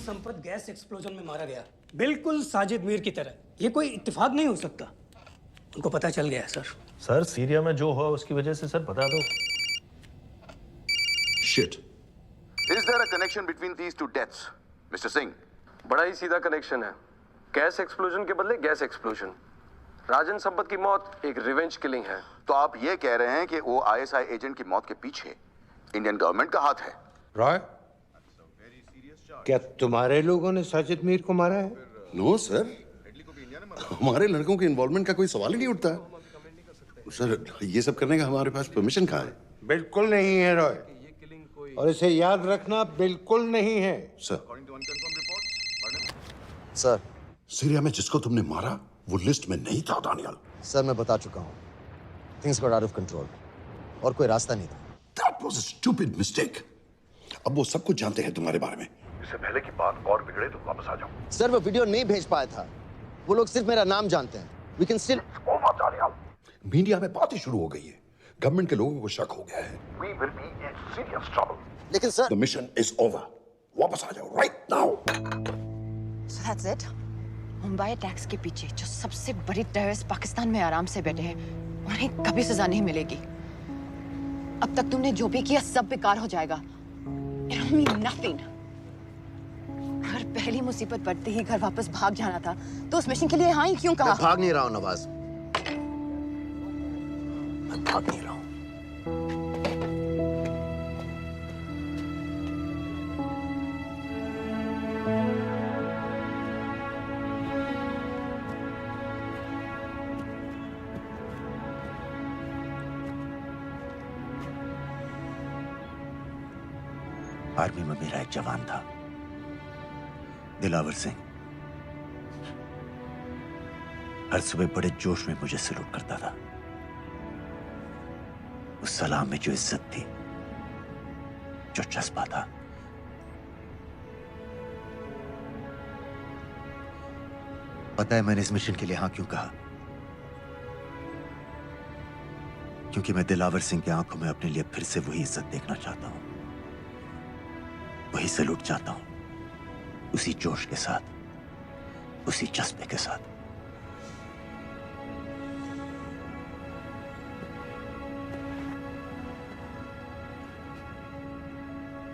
संपत गैस एक्सप्लोजन में मारा गया, बिल्कुल साजिद मीर की तरह। ये कोई इत्तेफाक नहीं हो सकता। उनको पता चल गया है सर। सर सीरिया में जो हुआ उसकी वजह से सर बता दो। Shit. Is there a connection between these two deaths, Mr. Singh? बड़ा ही सीधा कनेक्शन है। गैस एक्सप्लोजन के बदले गैस एक्सप्लोजन। राजन संपत की मौत एक रिवेंज किलिंग है। तो आप ये कह रहे हैं कि वो ISI एजेंट की मौत के पीछे इंडियन गवर्नमेंट का हाथ है? रॉय, क्या तुम्हारे लोगों ने साजिद मीर को मारा है? नो सर, हमारे लड़कों के इन्वॉल्वमेंट का कोई सवाल ही नहीं उठता। सर, ये सब करने का हमारे पास परमिशन कहाँ है? बिल्कुल नहीं है रॉय, और इसे याद रखना बिल्कुल नहीं है। सर, सीरिया में जिसको तुमने मारा वो लिस्ट में नहीं था दानियाल। सर मैं बता चुका हूँ, things got out of control और कोई रास्ता नहीं था। That was a stupid mistake. अब वो सब कुछ जानते हैं तुम्हारे बारे में। इससे पहले की बात और बिगड़े तो वापस आ जाओ। सर वो वीडियो नहीं भेज पाया था, वो लोग सिर्फ मेरा नाम जानते हैं। We can still... मीडिया में बात ही शुरू हो गई है, गवर्नमेंट के लोगों को शक हो गया है। We will be in serious trouble. लेकिन sir, The mission is over. वापस आ जाओ right now. So that's it? Mumbai attacks के पीछे जो सबसे बड़ी टेररिस्ट पाकिस्तान में आराम से बैठे हैं, उन्हें कभी सजा नहीं मिलेगी। अब तक तुमने जो भी किया सब बेकार हो जाएगा। It'll mean nothing. अगर पहली मुसीबत पड़ते ही घर वापस भाग जाना था, तो उस मिशन के लिए हाँ ही क्यों कहा? मैं भाग नहीं रहा हूँ नवाज, मैं भाग नहीं रहा हूँ। आर्मी में मेरा एक जवान था, दिलावर सिंह। हर सुबह बड़े जोश में मुझे सलूट करता था। उस सलाम में जो इज्जत थी, जो जज्बा था, पता है मैंने इस मिशन के लिए हाँ क्यों कहा? क्योंकि मैं दिलावर सिंह की आंखों में अपने लिए फिर से वही इज्जत देखना चाहता हूं, वही सलूट चाहता हूं, उसी जोश के साथ, उसी जज्बे के साथ।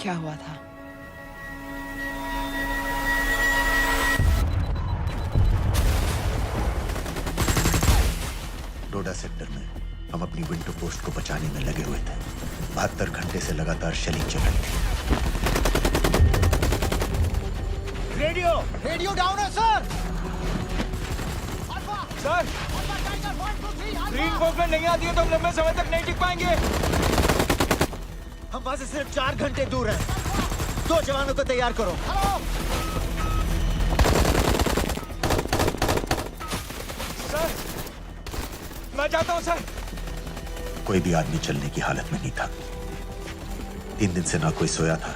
क्या हुआ था? डोडा सेक्टर में हम अपनी विंडो पोस्ट को बचाने में लगे हुए थे। 72 घंटे से लगातार शेलिंग चल रही थी। रेडियो डाउन है सर। सर, रीइंफोर्समेंट नहीं आती है तो हम लंबे समय तक नहीं टिक पाएंगे। हम वहां से सिर्फ 4 घंटे दूर हैं। 2 जवानों को तैयार करो। सर, मैं जाता हूं सर। कोई भी आदमी चलने की हालत में नहीं था। 3 दिन से ना कोई सोया था,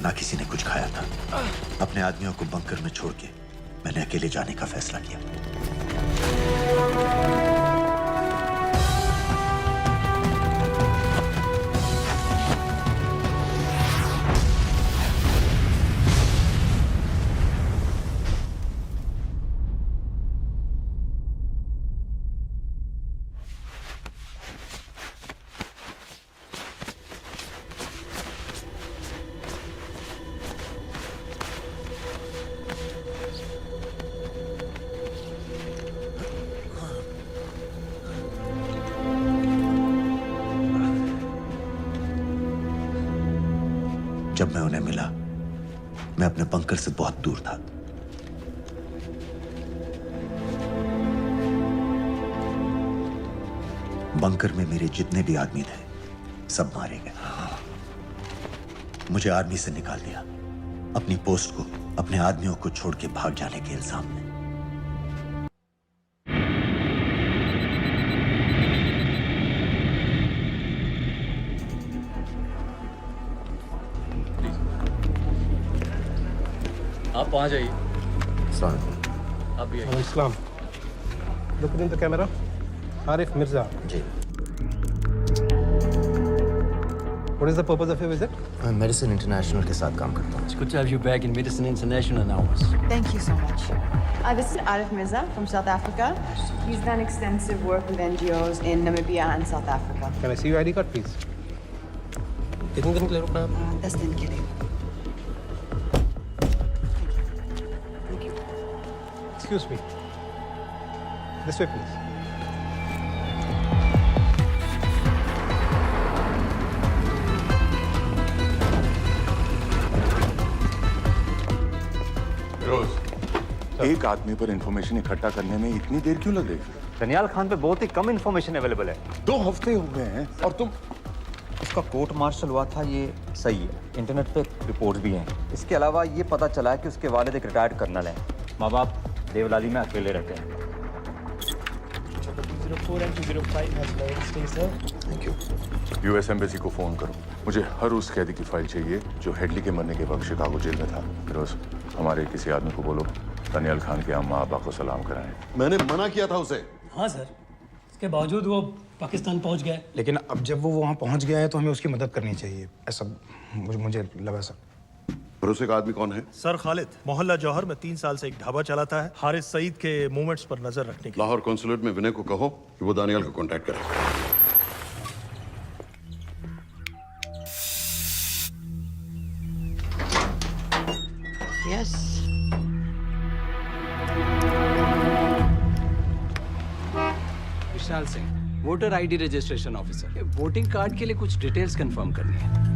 ना किसी ने कुछ खाया था। अपने आदमियों को बंकर में छोड़ के मैंने अकेले जाने का फैसला किया। जब मैं उन्हें मिला, मैं अपने बंकर से बहुत दूर था। बंकर में मेरे जितने भी आदमी थे, सब मारे गए। मुझे आर्मी से निकाल दिया, अपनी पोस्ट को, अपने आदमियों को छोड़ के भाग जाने के इल्जाम में। आप वहाँ जाइए। सलाम। आप भी आइए। अस्सलाम। Look in the camera. Arif Mirza. जी। What is the purpose of your visit? मैं मेडिसिन इंटरनेशनल के साथ काम करता हूँ. It's good to have you back in Medicine International now. Thank you so much. This is Arif Mirza from South Africa. He's done extensive work with NGOs in Namibia and South Africa. Can I see your ID card, please? कितने दिन के लिए रुकना है? 10 दिन के लिए. Excuse me. This way, please. एक आदमी पर इंफॉर्मेशन इकट्ठा करने में इतनी देर क्यों लग रही है? दनियाल खान पे बहुत ही कम इंफॉर्मेशन अवेलेबल है. 2 हफ्ते हो गए हैं और तुम. उसका कोर्ट मार्शल हुआ था, ये सही है. इंटरनेट पे रिपोर्ट्स भी हैं. इसके अलावा ये पता चला है कि उसके वालिद एक रिटायर्ड कर्नल हैं. माँ बाप देवलाली में अकेले रहते हैं. 204 and 205 has lowered stay, sir. Thank you. US embassy को फोन करो. मुझे हर उस कैदी की फाइल चाहिए जो हेडली के मरने के वक्त शिकागो जेल में था. फिरोज, हमारे किसी आदमी को बोलो दनियाल खान के अम्मा अब्बा को सलाम कराएं. मैंने मना किया था उसे. हाँ सर, इसके बावजूद वो पाकिस्तान पहुंच गए. लेकिन अब जब वो वहाँ पहुँच गया है तो हमें उसकी मदद करनी चाहिए. ऐसा मुझे लगा सर. भरोसे का आदमी कौन है? सर खालिद, मोहल्ला जौहर में 3 साल से एक ढाबा चलाता है. हारिस सईद के मूवमेंट्स पर नजर रखने के. लाहौर कॉन्सुलेट में विनय को कहो कि वो दानियाल को कांटेक्ट करे. Yes. Vishal Singh, voter ID registration officer. Voting card के लिए कुछ डिटेल्स कंफर्म करनी है.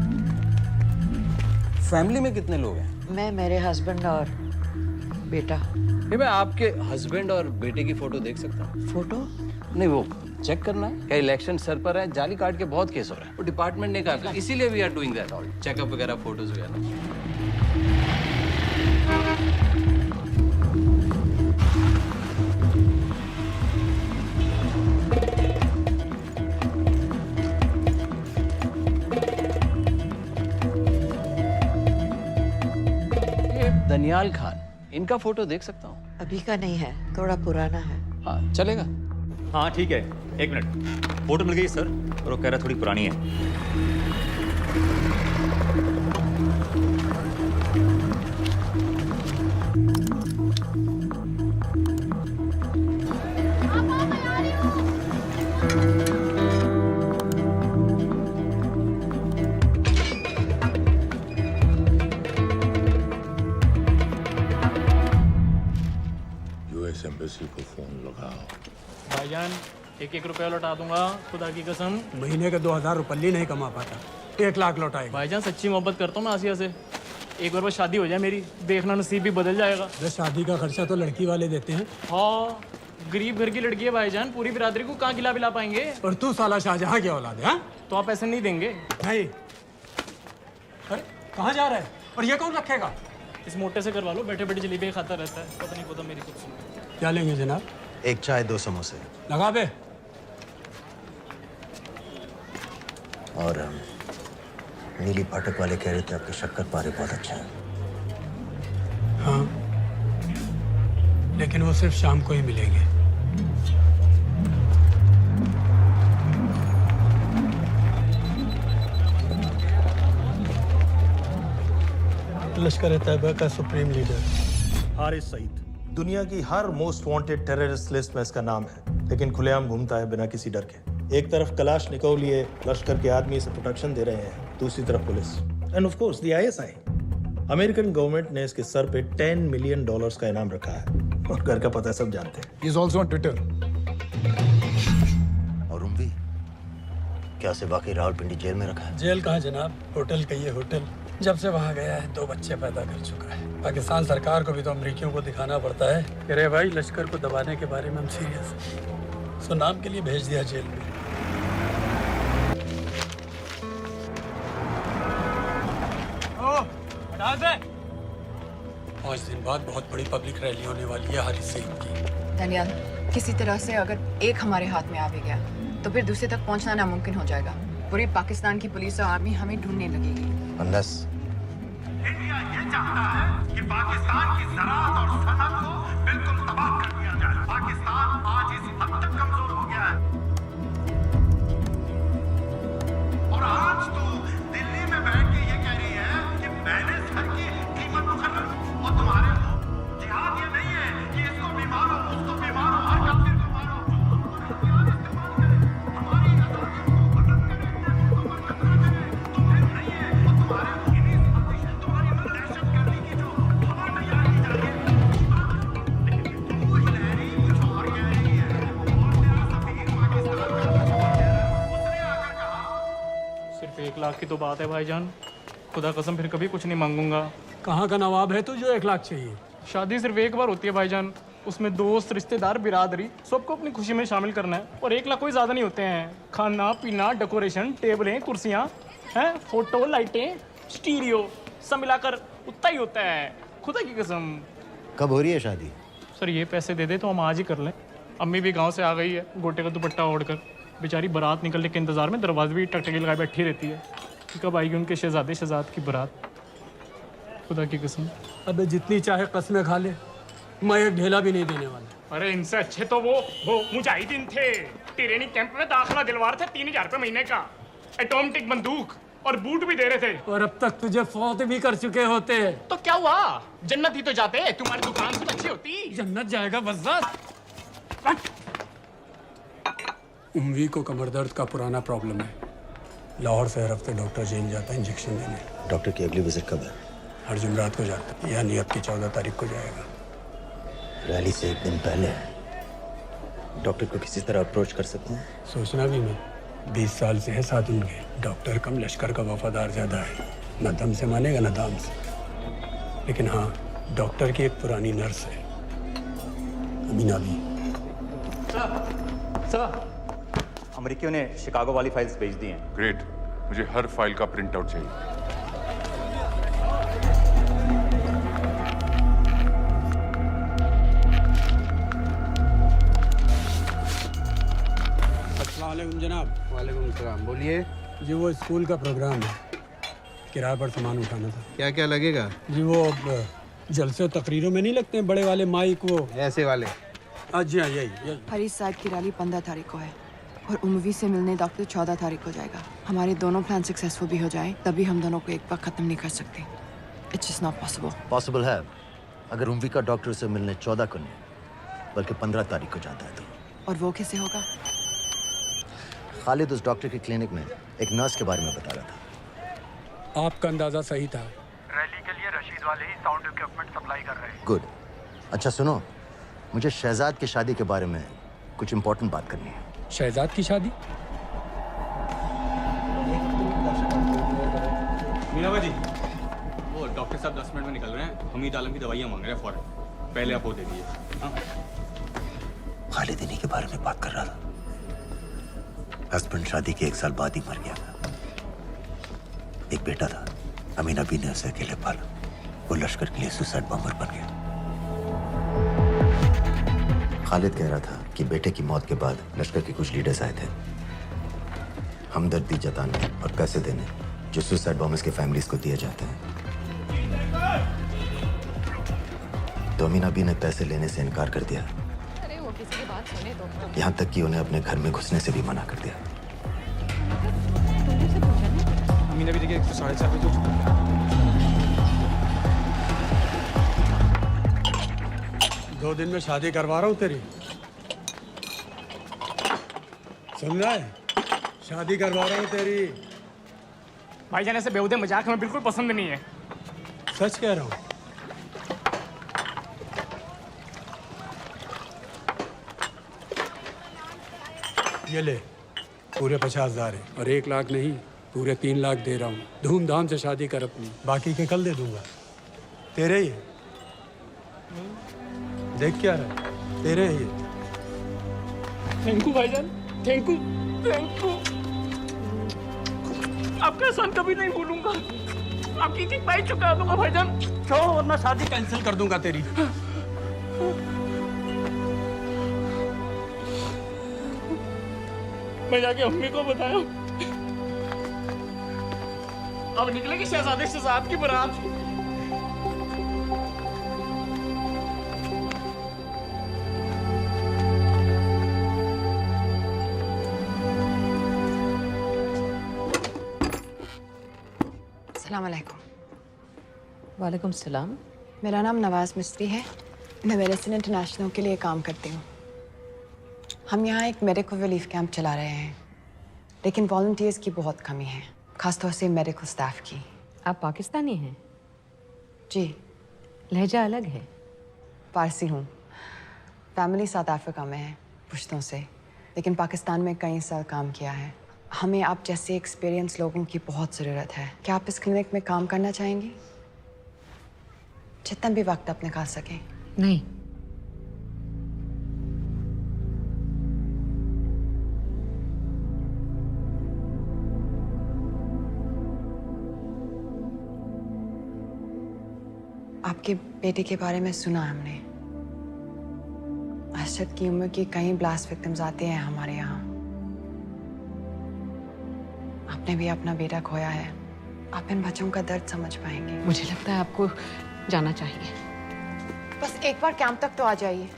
फैमिली में कितने लोग हैं? मैं, मेरे हस्बैंड और बेटा. ये मैं आपके हस्बैंड और बेटे की फोटो देख सकता हूँ? फोटो? नहीं, वो चेक करना है. क्या इलेक्शन सर पर है? जाली कार्ड के बहुत केस हो रहे हैं. वो डिपार्टमेंट ने कहा, इसीलिए we are doing that all. Checkup वगैरह, फोटोज वगैरह. दनियाल खान, इनका फोटो देख सकता हूँ? अभी का नहीं है, थोड़ा पुराना है. हाँ, चलेगा. हाँ ठीक है, 1 मिनट. फोटो मिल गई सर, और वो कह रहा थोड़ी पुरानी है. यूएस एम्बेसी को फोन लगाओ. भाईजान, 1-1 रुपया लौटा दूंगा, खुदा की कसम. महीने का 2000 रुपये नहीं कमा पाता. 1 लाख लौटाएगा. भाईजान, सच्ची मोहब्बत करता हूँ मैं आसिया से. एक बार बस शादी हो जाए मेरी, देखना नसीब भी बदल जाएगा. शादी का खर्चा तो लड़की वाले देते हैं. हाँ, गरीब घर की लड़की है भाईजान, पूरी बिरादरी को कहाँ खिला पिला पाएंगे. और तू साला शाहजहां की औलाद है. तो आप ऐसे नहीं देंगे? नहीं. अरे कहाँ जा रहा है? और ये कौन रखेगा? इस मोटे से करवा लो, बैठे बैठे जलेबी खाता रहता है. पता नहीं पता मेरी कुछ. क्या लेंगे जनाब? 1 चाय 2 समोसे. लगा बे. और नीली पाठक वाले कह रहे थे आपके शक्कर पारे बहुत अच्छे हैं. हाँ, लेकिन वो सिर्फ शाम को ही मिलेंगे. लश्कर तैयबा का सुप्रीम लीडर हारिस सईद. दुनिया की हर मोस्ट वांटेड टेररिस्ट लिस्ट में इसका नाम है, लेकिन खुलेआम घूमता है बिना किसी डर के. एक तरफ कलाशनिकोव लिए लश्कर के आदमी इसे प्रोटेक्शन दे रहे हैं, दूसरी तरफ police end of course the ISI. American government ने इसके सर पे $10 मिलियन का इनाम रखा है, और घर का पता सब जानते हैं. He is also on Twitter. और उम्वी, क्या उसे वाकई रावलपिंडी जेल में रखा है? जेल कहाँ जनाब, होटल कहिए होटल. जब से वहाँ गया है 2 बच्चे पैदा कर चुका है. पाकिस्तान सरकार को भी तो अमरीकियों को दिखाना पड़ता है. अरे भाई, लश्कर को दबाने के बारे में हम सीरियस हैं. सो नाम के लिए भेज दिया जेल में. पाँच दिन बाद बहुत बड़ी पब्लिक रैली होने वाली है हारिस सईद की. दनियाल, किसी तरह से अगर एक हमारे हाथ में आ भी गया तो फिर दूसरे तक पहुंचना नामुमकिन हो जाएगा. पूरी पाकिस्तान की पुलिस और आर्मी हमें ढूंढने लगेगी. Unless इंडिया ये चाहता है कि पाकिस्तान की ज़राअत और सनअत को बिल्कुल तबाह कर दिया जाए. पाकिस्तान आज इस हद तक कमजोर हो गया है और आज तो लाख की तो बात है भाईजान। खुदा कसम फिर कभी कुछ नहीं मांगूंगा। कहाँ का नवाब है तू जो 1 लाख चाहिए? शादी सिर्फ एक बार होती है भाईजान, उसमें दोस्त रिश्तेदार बिरादरी सबको अपनी खुशी में शामिल करना है। और 1 लाख कोई ज़्यादा नहीं होते हैं। खाना पीना, डेकोरेशन, टेबलें, कुर्सियाँ हैं, फोटो, लाइटें, स्टीरियो सब मिलाकर उतना ही होता है, खुदा की कसम। कब हो रही है शादी? सर ये पैसे दे दे तो हम आज ही कर लें। अम्मी भी गांव से आ गई है गोटे का दुपट्टा ओढ़कर। बेचारी बारात निकलने के इंतजार में दरवाजे भी टकटकी लगाए बैठी रहती है कि कब आएगी उनके शहजाद की बारात। खुदा की कसम। अबे जितनी चाहे कसमें खा ले, मैं एक ढेला भी नहीं देने वाला। अरे इनसे अच्छे तो वो मुजाहिदीन थे, ट्रेनिंग कैंप में दाखिला दिलवा रहे थे 3000 रुपये महीने का, ऑटोमेटिक बंदूक और बूट भी दे रहे थे। और अब तक तुझे फौत भी कर चुके होते। तो क्या हुआ, जन्नत ही तो जाते। तुम्हारी दुकान तो अच्छी होती। जन्नत जाएगा बज़ात। उम्वी को कमर दर्द का पुराना प्रॉब्लम है। लाहौर से हर हफ्ते डॉक्टर जेल जाता है इंजेक्शन देने। डॉक्टर की अगली विजिट कब है? हर जुमरात को जाता है, यानी अब की 14 तारीख को जाएगा। रैली से 1 दिन पहले डॉक्टर को किसी तरह अप्रोच कर सकते हैं? सोचना भी मैं 20 साल से है साथ उनके। डॉक्टर कम लश्कर का वफादार ज्यादा है। न दम से मानेगा न दाम से। लेकिन हाँ, डॉक्टर की एक पुरानी नर्स है, अमीना भी। सर, अमेरिकियों ने शिकागो वाली फाइल्स भेज दी हैं। ग्रेट, मुझे हर फाइल का प्रिंट आउट चाहिए। अस्सलामुअलैकुम जनाब। वालेकुम सलाम, बोलिए। जी वो स्कूल का प्रोग्राम है, किराए पर सामान उठाना था। क्या क्या लगेगा? जी वो जलसे तकरीरों में नहीं लगते हैं बड़े वाले माइक, वो ऐसे वाले? जी हाँ, यही। हरीश साहब की रैली 15 तारीख को है और उम्वी से मिलने डॉक्टर 14 तारीख को जाएगा। हमारे दोनों प्लान सक्सेसफुल भी हो जाए तभी हम दोनों को एक बार खत्म नहीं कर सकते। It's just not possible. Possible है अगर उम्वी का डॉक्टर से मिलने 14 को नहीं बल्कि 15 तारीख को जाता है तो। और वो कैसे होगा? खालिद उस डॉक्टर के क्लिनिक में एक नर्स के बारे में बता रहा था। आपका अंदाजा सही था। रैली के लिए रशीद वाले ही साउंड इक्विपमेंट सप्लाई कर रहे हैं। गुड। अच्छा सुनो, मुझे शहजाद की शादी के बारे में कुछ इंपॉर्टेंट बात करनी है। शहजाद की शादी? मीनाबा जी, वो डॉक्टर साहब 10 मिनट में निकल रहे हैं। हमीद आलम की दवाइयाँ मांग रहे हैं फौरन। पहले आप वो दे दीजिए। हाँ? खालिद इन्हीं के बारे में बात कर रहा था। हस्बैंड शादी के 1 साल बाद ही मर गया था। एक बेटा था, अमीना भी ने उसे अकेले पाला। वो लश्कर के लिए सुसाइड बॉम्बर बन गया। खालिद कह रहा था कि बेटे की मौत के बाद लश्कर के कुछ लीडर्स आए थे हमदर्दी जताने और पैसे देने, जो सुसाइड बॉम्बर्स के फैमिलीज को दिए जाते हैं। तो अमीना भी ने पैसे लेने से इनकार कर दिया। अरे वो किसी की बात सुने तो। यहाँ तक कि उन्हें अपने घर में घुसने से भी मना कर दिया। अमीना भी देखिए 104 बजे हो चुका है। 2 दिन में शादी करवा रहा हूँ तेरी। सुन रहा है? शादी करवा रहा हूँ तेरी। भाईजान ऐसे बेहुदे मजाक हमें बिल्कुल पसंद नहीं है। सच कह रहा हूँ। ये ले, पूरे 50,000 है और 1 लाख नहीं, पूरे 3 लाख दे रहा हूँ। धूमधाम से शादी कर अपनी, बाकी के कल दे दूंगा। तेरे ही है। देख क्या रहा है, तेरे ही है। थैंक यू भाईजान, थैंक यू, थैंक यू। आपका एहसान कभी नहीं भूलूंगा। आपकी एक बाई चुका दूंगा भाईजान। छोड़ वरना शादी कैंसिल कर दूंगा तेरी। मैं जाके अम्मी को बताया। अब निकलेगी शहजादे शहजाद की बारात। अस्सलाम वालेकुम। वालेकुम सलाम। मेरा नाम नवाज मिस्त्री है। मैं मेडिसिन इंटरनेशनल के लिए काम करती हूँ। हम यहाँ एक मेडिकल रिलीफ कैंप चला रहे हैं, लेकिन वॉलंटियर्स की बहुत कमी है, खासतौर से मेडिकल स्टाफ की। आप पाकिस्तानी हैं? जी। लहजा अलग है। पारसी हूँ। फैमिली साउथ अफ्रीका में है पुश्तों से, लेकिन पाकिस्तान में कई साल काम किया है। हमें आप जैसे एक्सपीरियंस लोगों की बहुत ज़रूरत है। क्या आप इस क्लिनिक में काम करना चाहेंगी? जितना भी वक्त आप निकाल सकें। नहीं। आपके बेटे के बारे में सुना हमने। अरशद की उम्र के कई ब्लास्ट विक्टिम्स आते हैं हमारे यहाँ। आपने भी अपना बेटा खोया है। आप इन बच्चों का दर्द समझ पाएंगे। मुझे लगता है आपको जाना चाहिए। बस एक बार कैंप तक तो आ जाइए।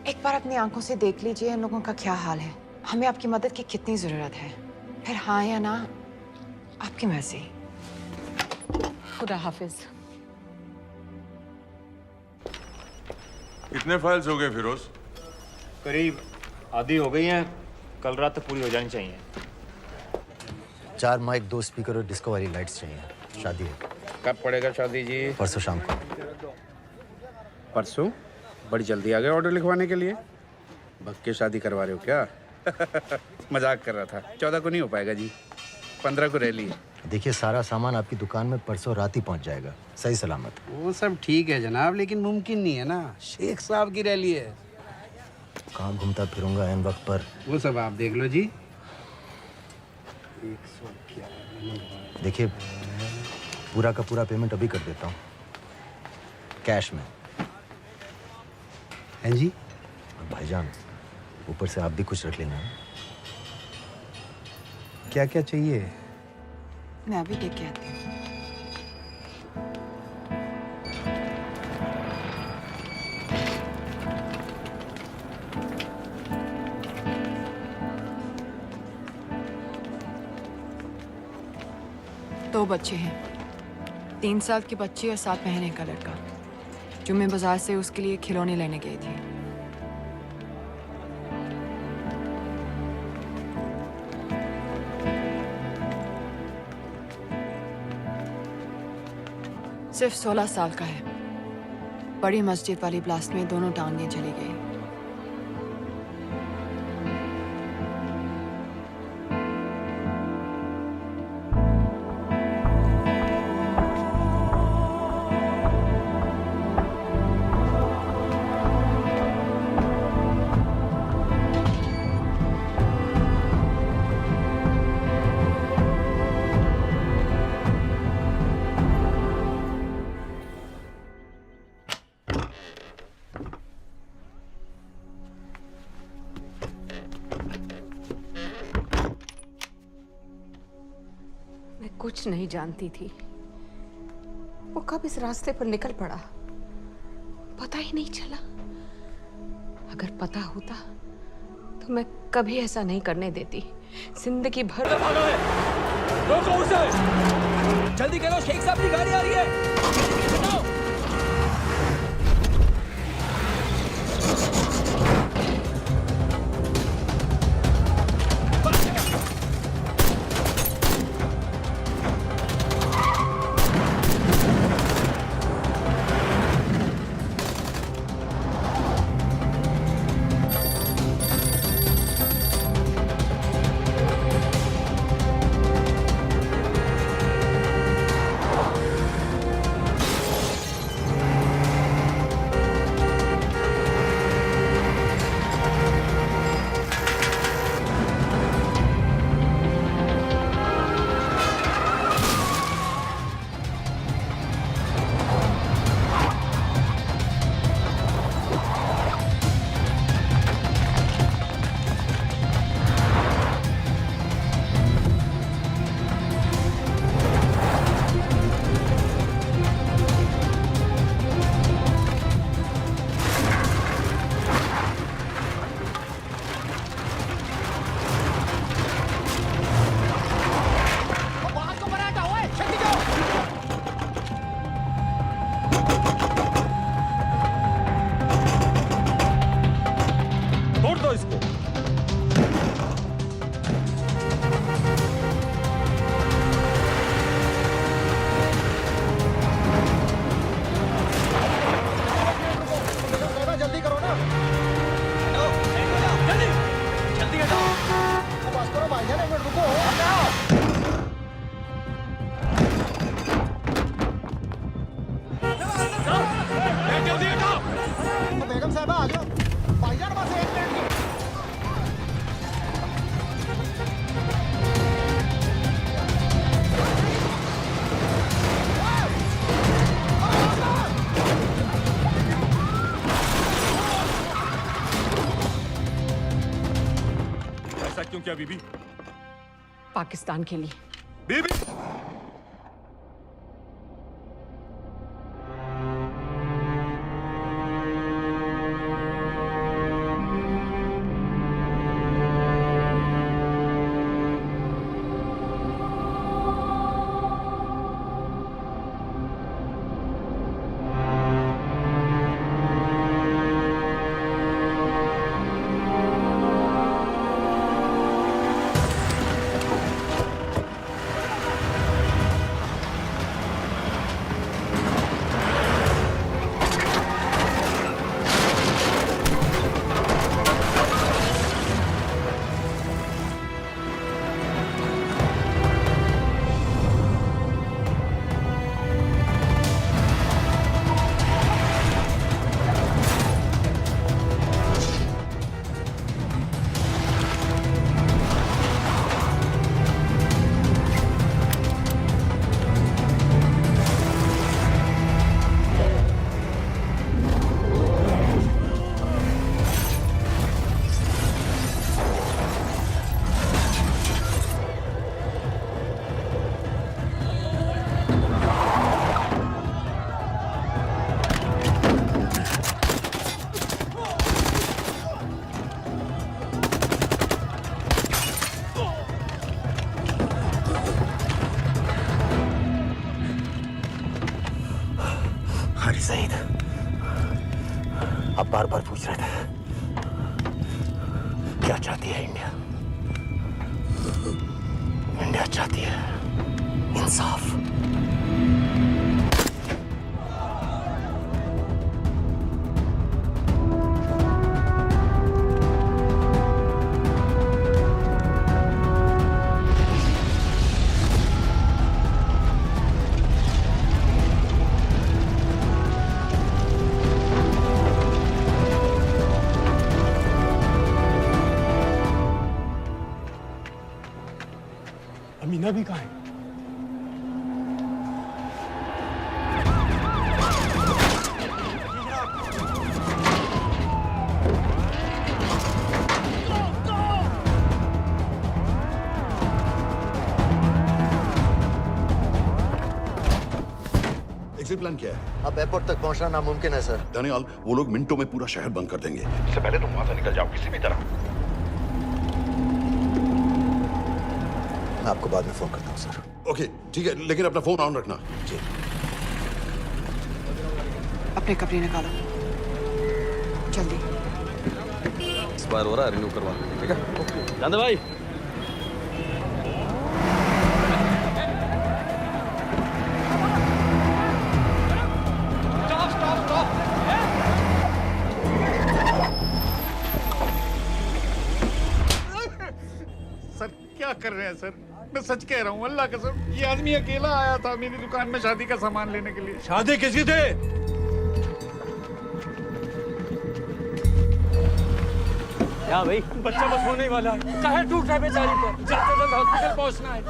एक बार अपनी आंखों से देख लीजिए इन लोगों का क्या हाल है। हमें आपकी मदद की कितनी जरूरत है। फिर हाँ या ना आपकी मर्जी। खुदा हाफिज। कितने फाइल्स हो गए फिरोज? करीब आधी हो गई हैं। कल रात तक पूरी हो जानी चाहिए। 4 माइक, 2 स्पीकर और डिस्को वाली लाइट्स चाहिए। शादी है। कब पड़ेगा शादी जी? परसों शाम को। परसों? बड़ी जल्दी आ गए ऑर्डर लिखवाने के लिए। भग के शादी करवा रहे हो क्या? मजाक कर रहा था। 14 को नहीं हो पाएगा जी। 15 को रैली है। देखिए, सारा सामान आपकी दुकान में परसों रात ही पहुंच जाएगा, सही सलामत। वो सब ठीक है जनाब, लेकिन मुमकिन नहीं है ना। शेख साहब की रैली है। कहाँ घूमता फिरूंगा इन वक्त पर? वो सब आप देख लो जी। देखिए, पूरा का पूरा पेमेंट अभी कर देता हूँ, कैश में। हैं जी? और भाईजान, ऊपर से आप भी कुछ रख लेना। क्या क्या चाहिए? मैं अभी देख के आती हूँ। दो बच्चे हैं, 3 साल की बच्ची और 7 महीने का लड़का, जो मैं बाजार से उसके लिए खिलौने लेने गई थी। सिर्फ 16 साल का है। बड़ी मस्जिद वाली ब्लास्ट में दोनों टांगें चली गई। कुछ नहीं जानती थी, वो कब इस रास्ते पर निकल पड़ा पता ही नहीं चला। अगर पता होता तो मैं कभी ऐसा नहीं करने देती। जिंदगी भर। रोको उसे! जल्दी करो, शेख साहब की गाड़ी आ रही है। क्यों किया बीबी? पाकिस्तान के लिए। बीबी अरे सईद, आप बार बार पूछ रहे थे क्या चाहती है इंडिया? इंडिया चाहती है इंसाफ। अमीना भी कहाँ है? एग्जिट प्लान क्या है? अब एयरपोर्ट तक पहुंचना नामुमकिन है सर। दानियाल, वो लोग मिनटों में पूरा शहर बंद कर देंगे। इससे पहले तुम वहां से निकल जाओ किसी भी तरह। मैं आपको बाद में फोन करता हूँ सर। ओके ठीक है, लेकिन अपना फोन ऑन रखना। जी। अपने कपड़े निकालो जल्दी। एक्सपायर हो रहा है, रिन्यू करवा लो। ठीक है जानते भाई। सर क्या कर रहे हैं सर? मैं सच कह रहा हूँ, अल्लाह कसम, ये आदमी अकेला आया था मेरी दुकान में शादी का सामान लेने के लिए। शादी किसकी थे? क्या भाई? बच्चा बस होने ही वाला है। काहे टूट है बेचारी पर? जल्द से जल्द हॉस्पिटल पहुंचना है।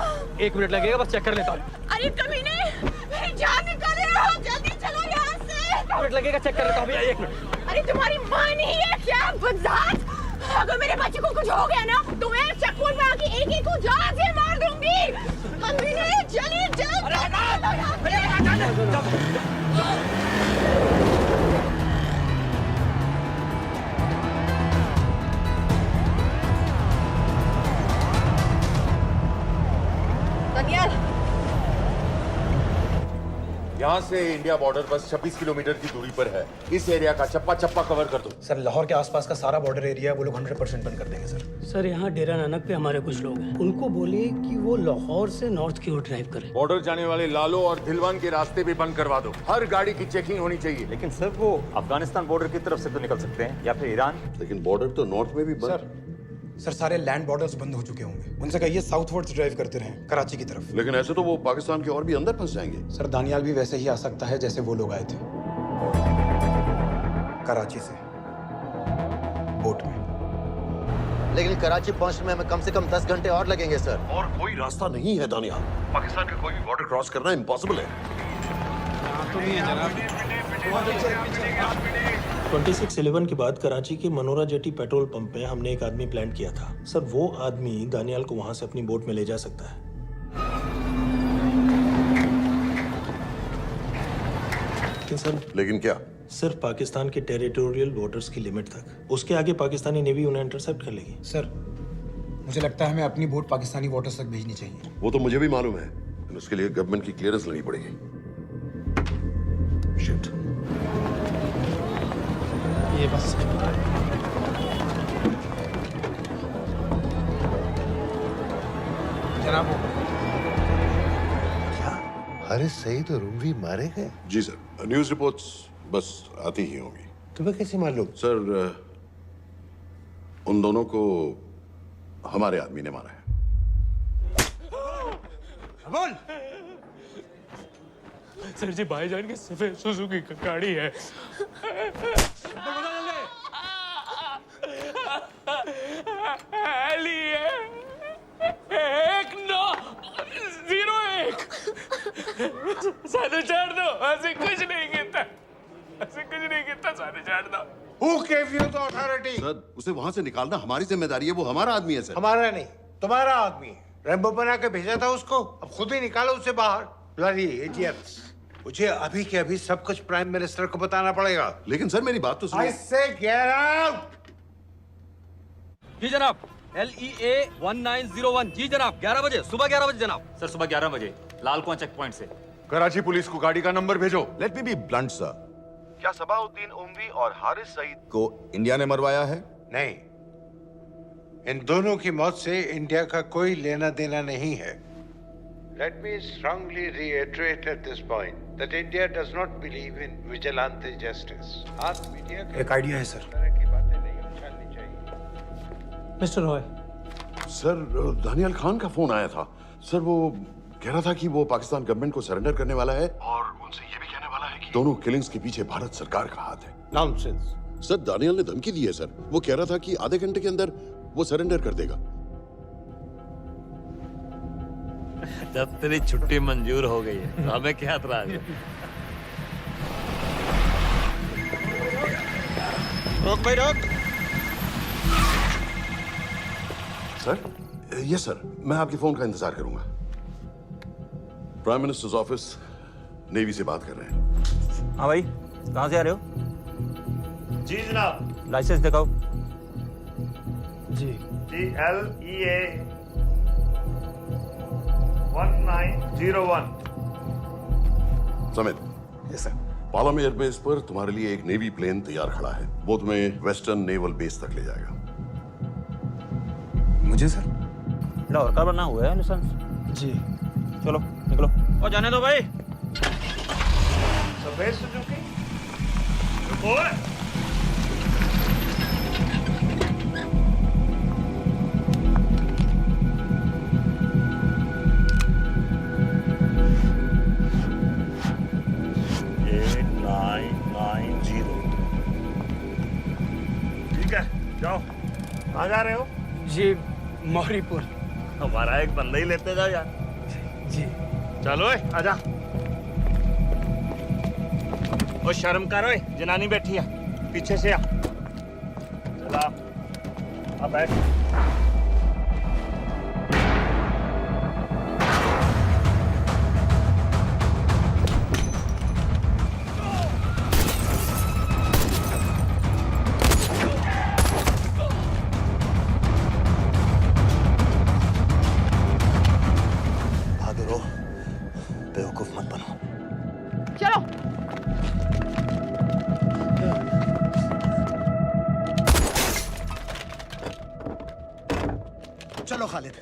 1 मिनट लगेगा, बस चेक कर लेता हूँ। अरे कमीने, मेरी जान निकाल रहे हो, जल्दी चलो यहाँ से। 1 मिनट लगेगा, चेक कर लेता हूँ भैया, 1 मिनट। अरे तुम्हारी माँ नहीं है क्या बदजात? अगर मेरे बच्चे को कुछ हो गया ना तो मैं चक्कू में आके एक को जान से मार दूंगी। कमीने चलिए जल्द। दानियाल, यहाँ से इंडिया बॉर्डर बस 26 किलोमीटर की दूरी पर है। इस एरिया का चप्पा चप्पा कवर कर दो। सर लाहौर के आसपास का सारा बॉर्डर एरिया वो लोग 100% बंद कर देंगे सर। सर यहाँ डेरा नानक पे हमारे कुछ लोग हैं, उनको बोलिए कि वो लाहौर से नॉर्थ की ओर ड्राइव करें। बॉर्डर जाने वाले लालो और धिलवान के रास्ते भी बंद करवा दो। हर गाड़ी की चेकिंग होनी चाहिए। लेकिन सर वो अफगानिस्तान बॉर्डर की तरफ से तो निकल सकते हैं, या फिर ईरान। लेकिन बॉर्डर तो नॉर्थ में भी बंद। सर सारे लैंड बॉर्डर्स बंद हो चुके होंगे। उनसे कहिए साउथवर्ड्स ड्राइव करते रहें, कराची की तरफ। लेकिन ऐसे तो वो पाकिस्तान के और भी अंदर फंस जाएंगे। सर दानियाल भी वैसे ही आ सकता है जैसे वो लोग आए थे, कराची से बोट में। लेकिन कराची पहुंचने में हमें कम से कम 10 घंटे और लगेंगे सर। और कोई रास्ता नहीं है दानियाल, पाकिस्तान का कोई भी बॉर्डर क्रॉस करना इम्पॉसिबल है। तो नहीं है जनाब। 26/11 के बाद कराची के मनोरा जेटी पेट्रोल पंप में हमने एक आदमी प्लान किया था सर। वो आदमी दानियाल को वहां से अपनी बोट में ले जा सकता है। सर लेकिन क्या? सिर्फ पाकिस्तान के टेरिटोरियल बॉर्डर्स की लिमिट तक। उसके आगे पाकिस्तानी नेवी उन्हें इंटरसेप्ट कर लेगी। सर मुझे लगता है हमें अपनी बोट पाकिस्तानी वाटर्स तक भेजनी चाहिए। वो तो मुझे भी मालूम है, लेकिन उसके लिए गवर्नमेंट की क्लियरेंस लेनी पड़ेगी। शिट। ये बस जनाब हारिस सईद और उमरी मारे गए? जी सर, न्यूज़ रिपोर्ट्स बस आती ही होंगी। तुम्हें कैसे मालूम? सर उन दोनों को हमारे आदमी ने मारा है। बोल। सर जी भाईजान की सफेद सुजुकी की गाड़ी है। सारे छाड़ दो, ऐसे कुछ नहीं कहता, ऐसे कुछ नहीं कहता, सारे छाड़ दो। Who gave you the authority? Sir उसे वहां से निकालना हमारी जिम्मेदारी है, वो हमारा आदमी है सर। हमारा नहीं, तुम्हारा आदमी है। रैम्बो बना के भेजा था उसको, अब खुद ही निकालो उसे बाहर। Bloody idiots! मुझे अभी के अभी सब कुछ प्राइम मिनिस्टर को बताना पड़ेगा। लेकिन सर मेरी बात तो सुनो। I say get out! जी जनाब, LEA 1901। जी जनाब, 11 बजे, सुबह 11 बजे जनाब। सर सुबह 11 बजे लाल कुआं चेक पॉइंट से। कराची पुलिस को गाड़ी का नंबर भेजो। Let me be blunt sir, क्या सबाउद्दीन उमवी और हारिस सईद को इंडिया ने मरवाया है? नहीं, इन दोनों की मौत से इंडिया का कोई लेना देना नहीं है। Let me strongly reiterate at this point that India does not believe in vigilante justice. आप मीडिया एक आइडिया है सर। की बातें नहीं उछालनी चाहिए। मिस्टर रॉय, सर दानियाल खान का फोन आया था। सर वो कह रहा था कि वो पाकिस्तान गवर्नमेंट को सरेंडर करने वाला है और उनसे ये भी कहने वाला है कि दोनों किलिंग्स के पीछे भारत सरकार का हाथ है। Nonsense. सर दानियाल ने धमकी दी है सर। वो कह रहा था कि आधे घंटे के अंदर वो सरेंडर कर देगा। जब तेरी छुट्टी मंजूर हो गई है तो हमें क्या एतराज है? रोक भाई रोक। सर यस सर, मैं आपके फोन का इंतजार करूंगा। प्राइम मिनिस्टर्स ऑफिस नेवी से बात कर रहे हैं। हाँ भाई, कहाँ से आ रहे हो? जी जनाब। लाइसेंस दिखाओ। जी LEA 1901। Samit. Yes sir. Palam airbase पर तुम्हारे लिए एक नेवी प्लेन तैयार खड़ा है। वो तुम्हें वेस्टर्न नेवल बेस तक ले जाएगा। मुझे सर? लाहौर का बना हुआ है लाइसेंस। जी चलो निकलो। और जाने दो भाई। सफेद सुजुकी। ठीक है, जाओ। कहाँ जा रहे हो? जी मौरीपुर। हमारा एक बंदा ही लेते जाओ यार। जी चलो आजा। और शर्म करो, जनानी बैठी है पीछे से। आ चला, अब बैठ। बहादुर हो, बेवकूफ मत बनो। चलो। चलो खालिद।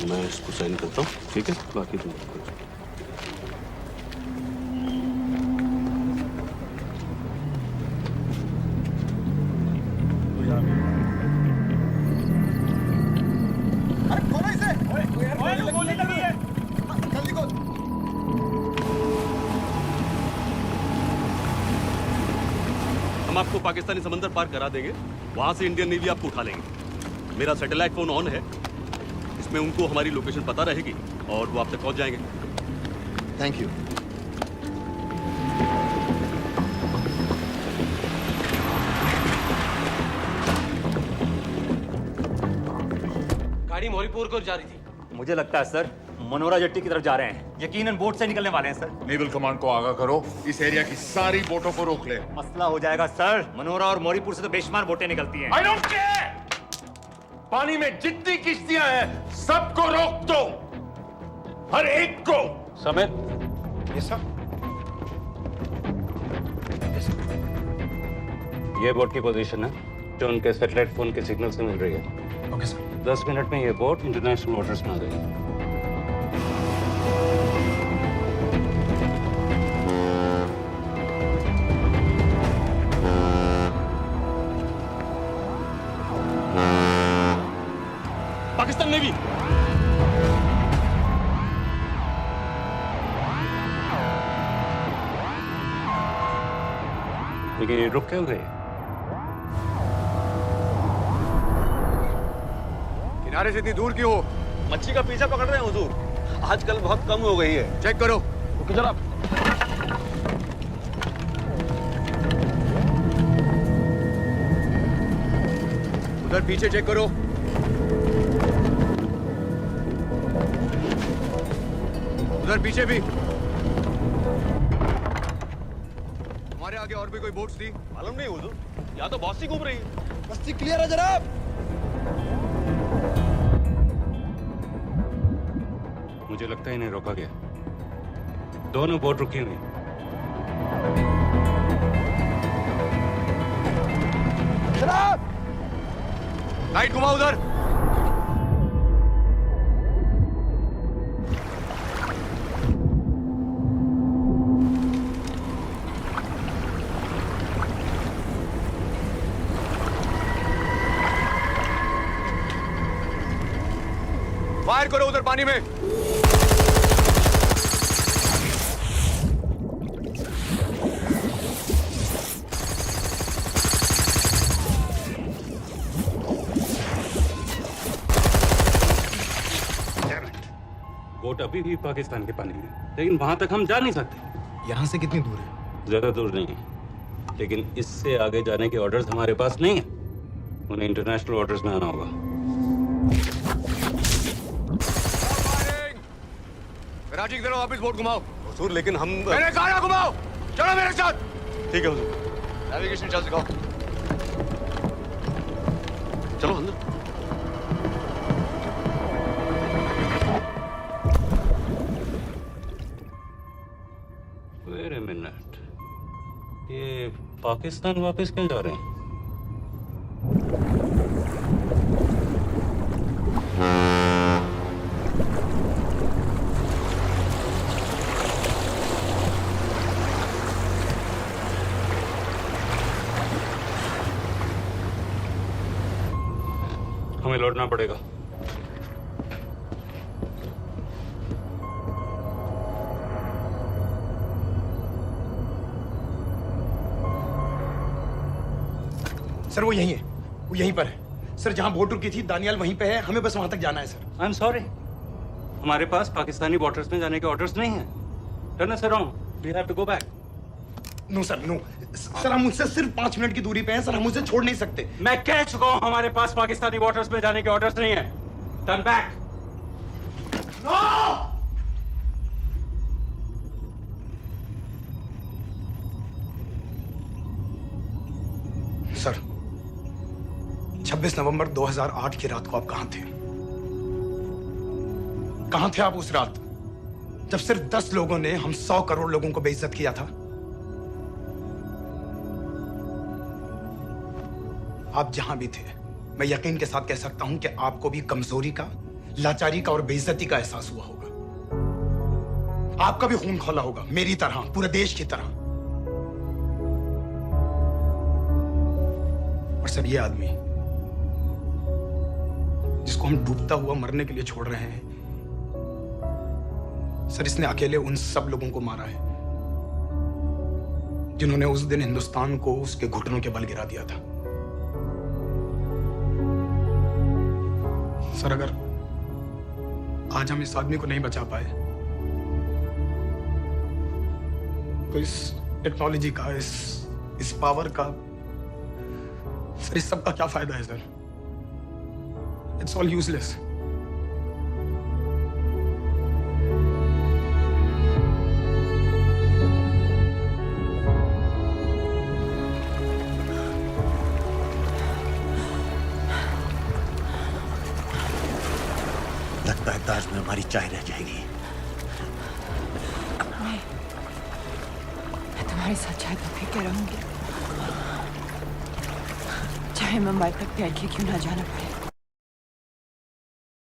मैं इसको साइन करता हूँ, ठीक है? बाकी तुम आपको पाकिस्तानी समंदर पार करा देंगे, वहां से इंडियन नेवी आपको उठा लेंगे। मेरा सैटेलाइट फोन ऑन है, इसमें उनको हमारी लोकेशन पता रहेगी और वो आप तक पहुंच जाएंगे। Thank you. गाड़ी मोरीपुर को जा रही थी। मुझे लगता है सर मनोरा जेट्टी की तरफ जा रहे हैं, यकीनन बोट से निकलने वाले हैं सर। नेवल कमांड को आगाह करो, इस एरिया की सारी बोटों को रोक ले। मसला हो जाएगा सर, मनोरा और मोरीपुर से तो बेशुमार बोटें निकलती हैं। I don't care! पानी में जितनी किश्तियां हैं सबको रोक दो, हर एक को। समेत ये सर ये बोट की पोजीशन है जो उनके सैटेलाइट फोन के सिग्नल से मिल रही है। Okay sir. 10 मिनट में ये बोट इंटरनेशनल वाटर्स में आ जाएगी। पाकिस्तान नेवी लेकिन ये रुक क्यों गए? किनारे से इतनी दूर क्यों हो? मच्छी का पीछा पकड़ रहे हैं हुजूर, आजकल बहुत कम हो गई है। चेक करो। ओके जनाब। उधर पीछे चेक करो। उधर पीछे भी। हमारे आगे और भी कोई बोट्स थी? मालूम नहीं हुजूर, यहाँ तो बहुत सी घूम रही है। बस्ती क्लियर है जनाब। मुझे लगता है इन्हें रोका गया। दोनों बोट रुकी हुई। जनाब! लाइट घुमाओ उधर। फायर करो उधर पानी में। बोट अभी भी पाकिस्तान के पानी में, लेकिन वहां तक हम जा नहीं सकते। यहाँ से कितनी दूर है? ज्यादा दूर नहीं है, लेकिन इससे आगे जाने के ऑर्डर्स हमारे पास नहीं है। उन्हें इंटरनेशनल वाटर्स में आना होगा। राजी की तरफ वापस बोट घुमाओ। हुजूर लेकिन हम मैंने कहा ना घुमाओ। चलो मेरे साथ। ठीक है हुजूर। नेविगेशन चल सिखाओ। चलो अंदर। Wait a minute. ये पाकिस्तान वापस क्यों जा रहे हैं? हमें लौटना पड़ेगा। सर वो यहीं है, वो यहीं पर है। सर जहां बोट रुकी थी दानियाल वहीं पे है, हमें बस वहां तक जाना है सर। आई एम सॉरी, हमारे पास पाकिस्तानी वाटर्स में जाने के ऑर्डर्स नहीं है। Turn us around, we have to go back. No sir no, sir हम मुझसे सिर्फ 5 मिनट की दूरी पे हैं सर, हम उसे छोड़ नहीं सकते। मैं कह चुका हूं हमारे पास पाकिस्तानी वाटर्स में जाने के ऑर्डर्स नहीं है। Turn back. नो! सर 26 नवंबर 2008 की रात को आप कहां थे? कहां थे आप उस रात जब सिर्फ 10 लोगों ने हम 100 करोड़ लोगों को बेइज्जत किया था? आप जहां भी थे, मैं यकीन के साथ कह सकता हूं कि आपको भी कमजोरी का, लाचारी का और बेइज्जती का एहसास हुआ होगा। आपका भी खून खौला होगा, मेरी तरह, पूरे देश की तरह। और सर ये आदमी जिसको हम डूबता हुआ मरने के लिए छोड़ रहे हैं, सर इसने अकेले उन सब लोगों को मारा है जिन्होंने उस दिन हिंदुस्तान को उसके घुटनों के बल गिरा दिया था। सर, अगर आज हम इस आदमी को नहीं बचा पाए तो इस टेक्नोलॉजी का, इस पावर का, सर इस सब का क्या फायदा है सर? It's all useless. लगता है ताज में हमारी चाय रह जाएगी। मैं तुम्हारे साथ चाय तो पी के रहूंगी, चाहे मुंबई तक प्यार के क्यों ना जाना पड़े।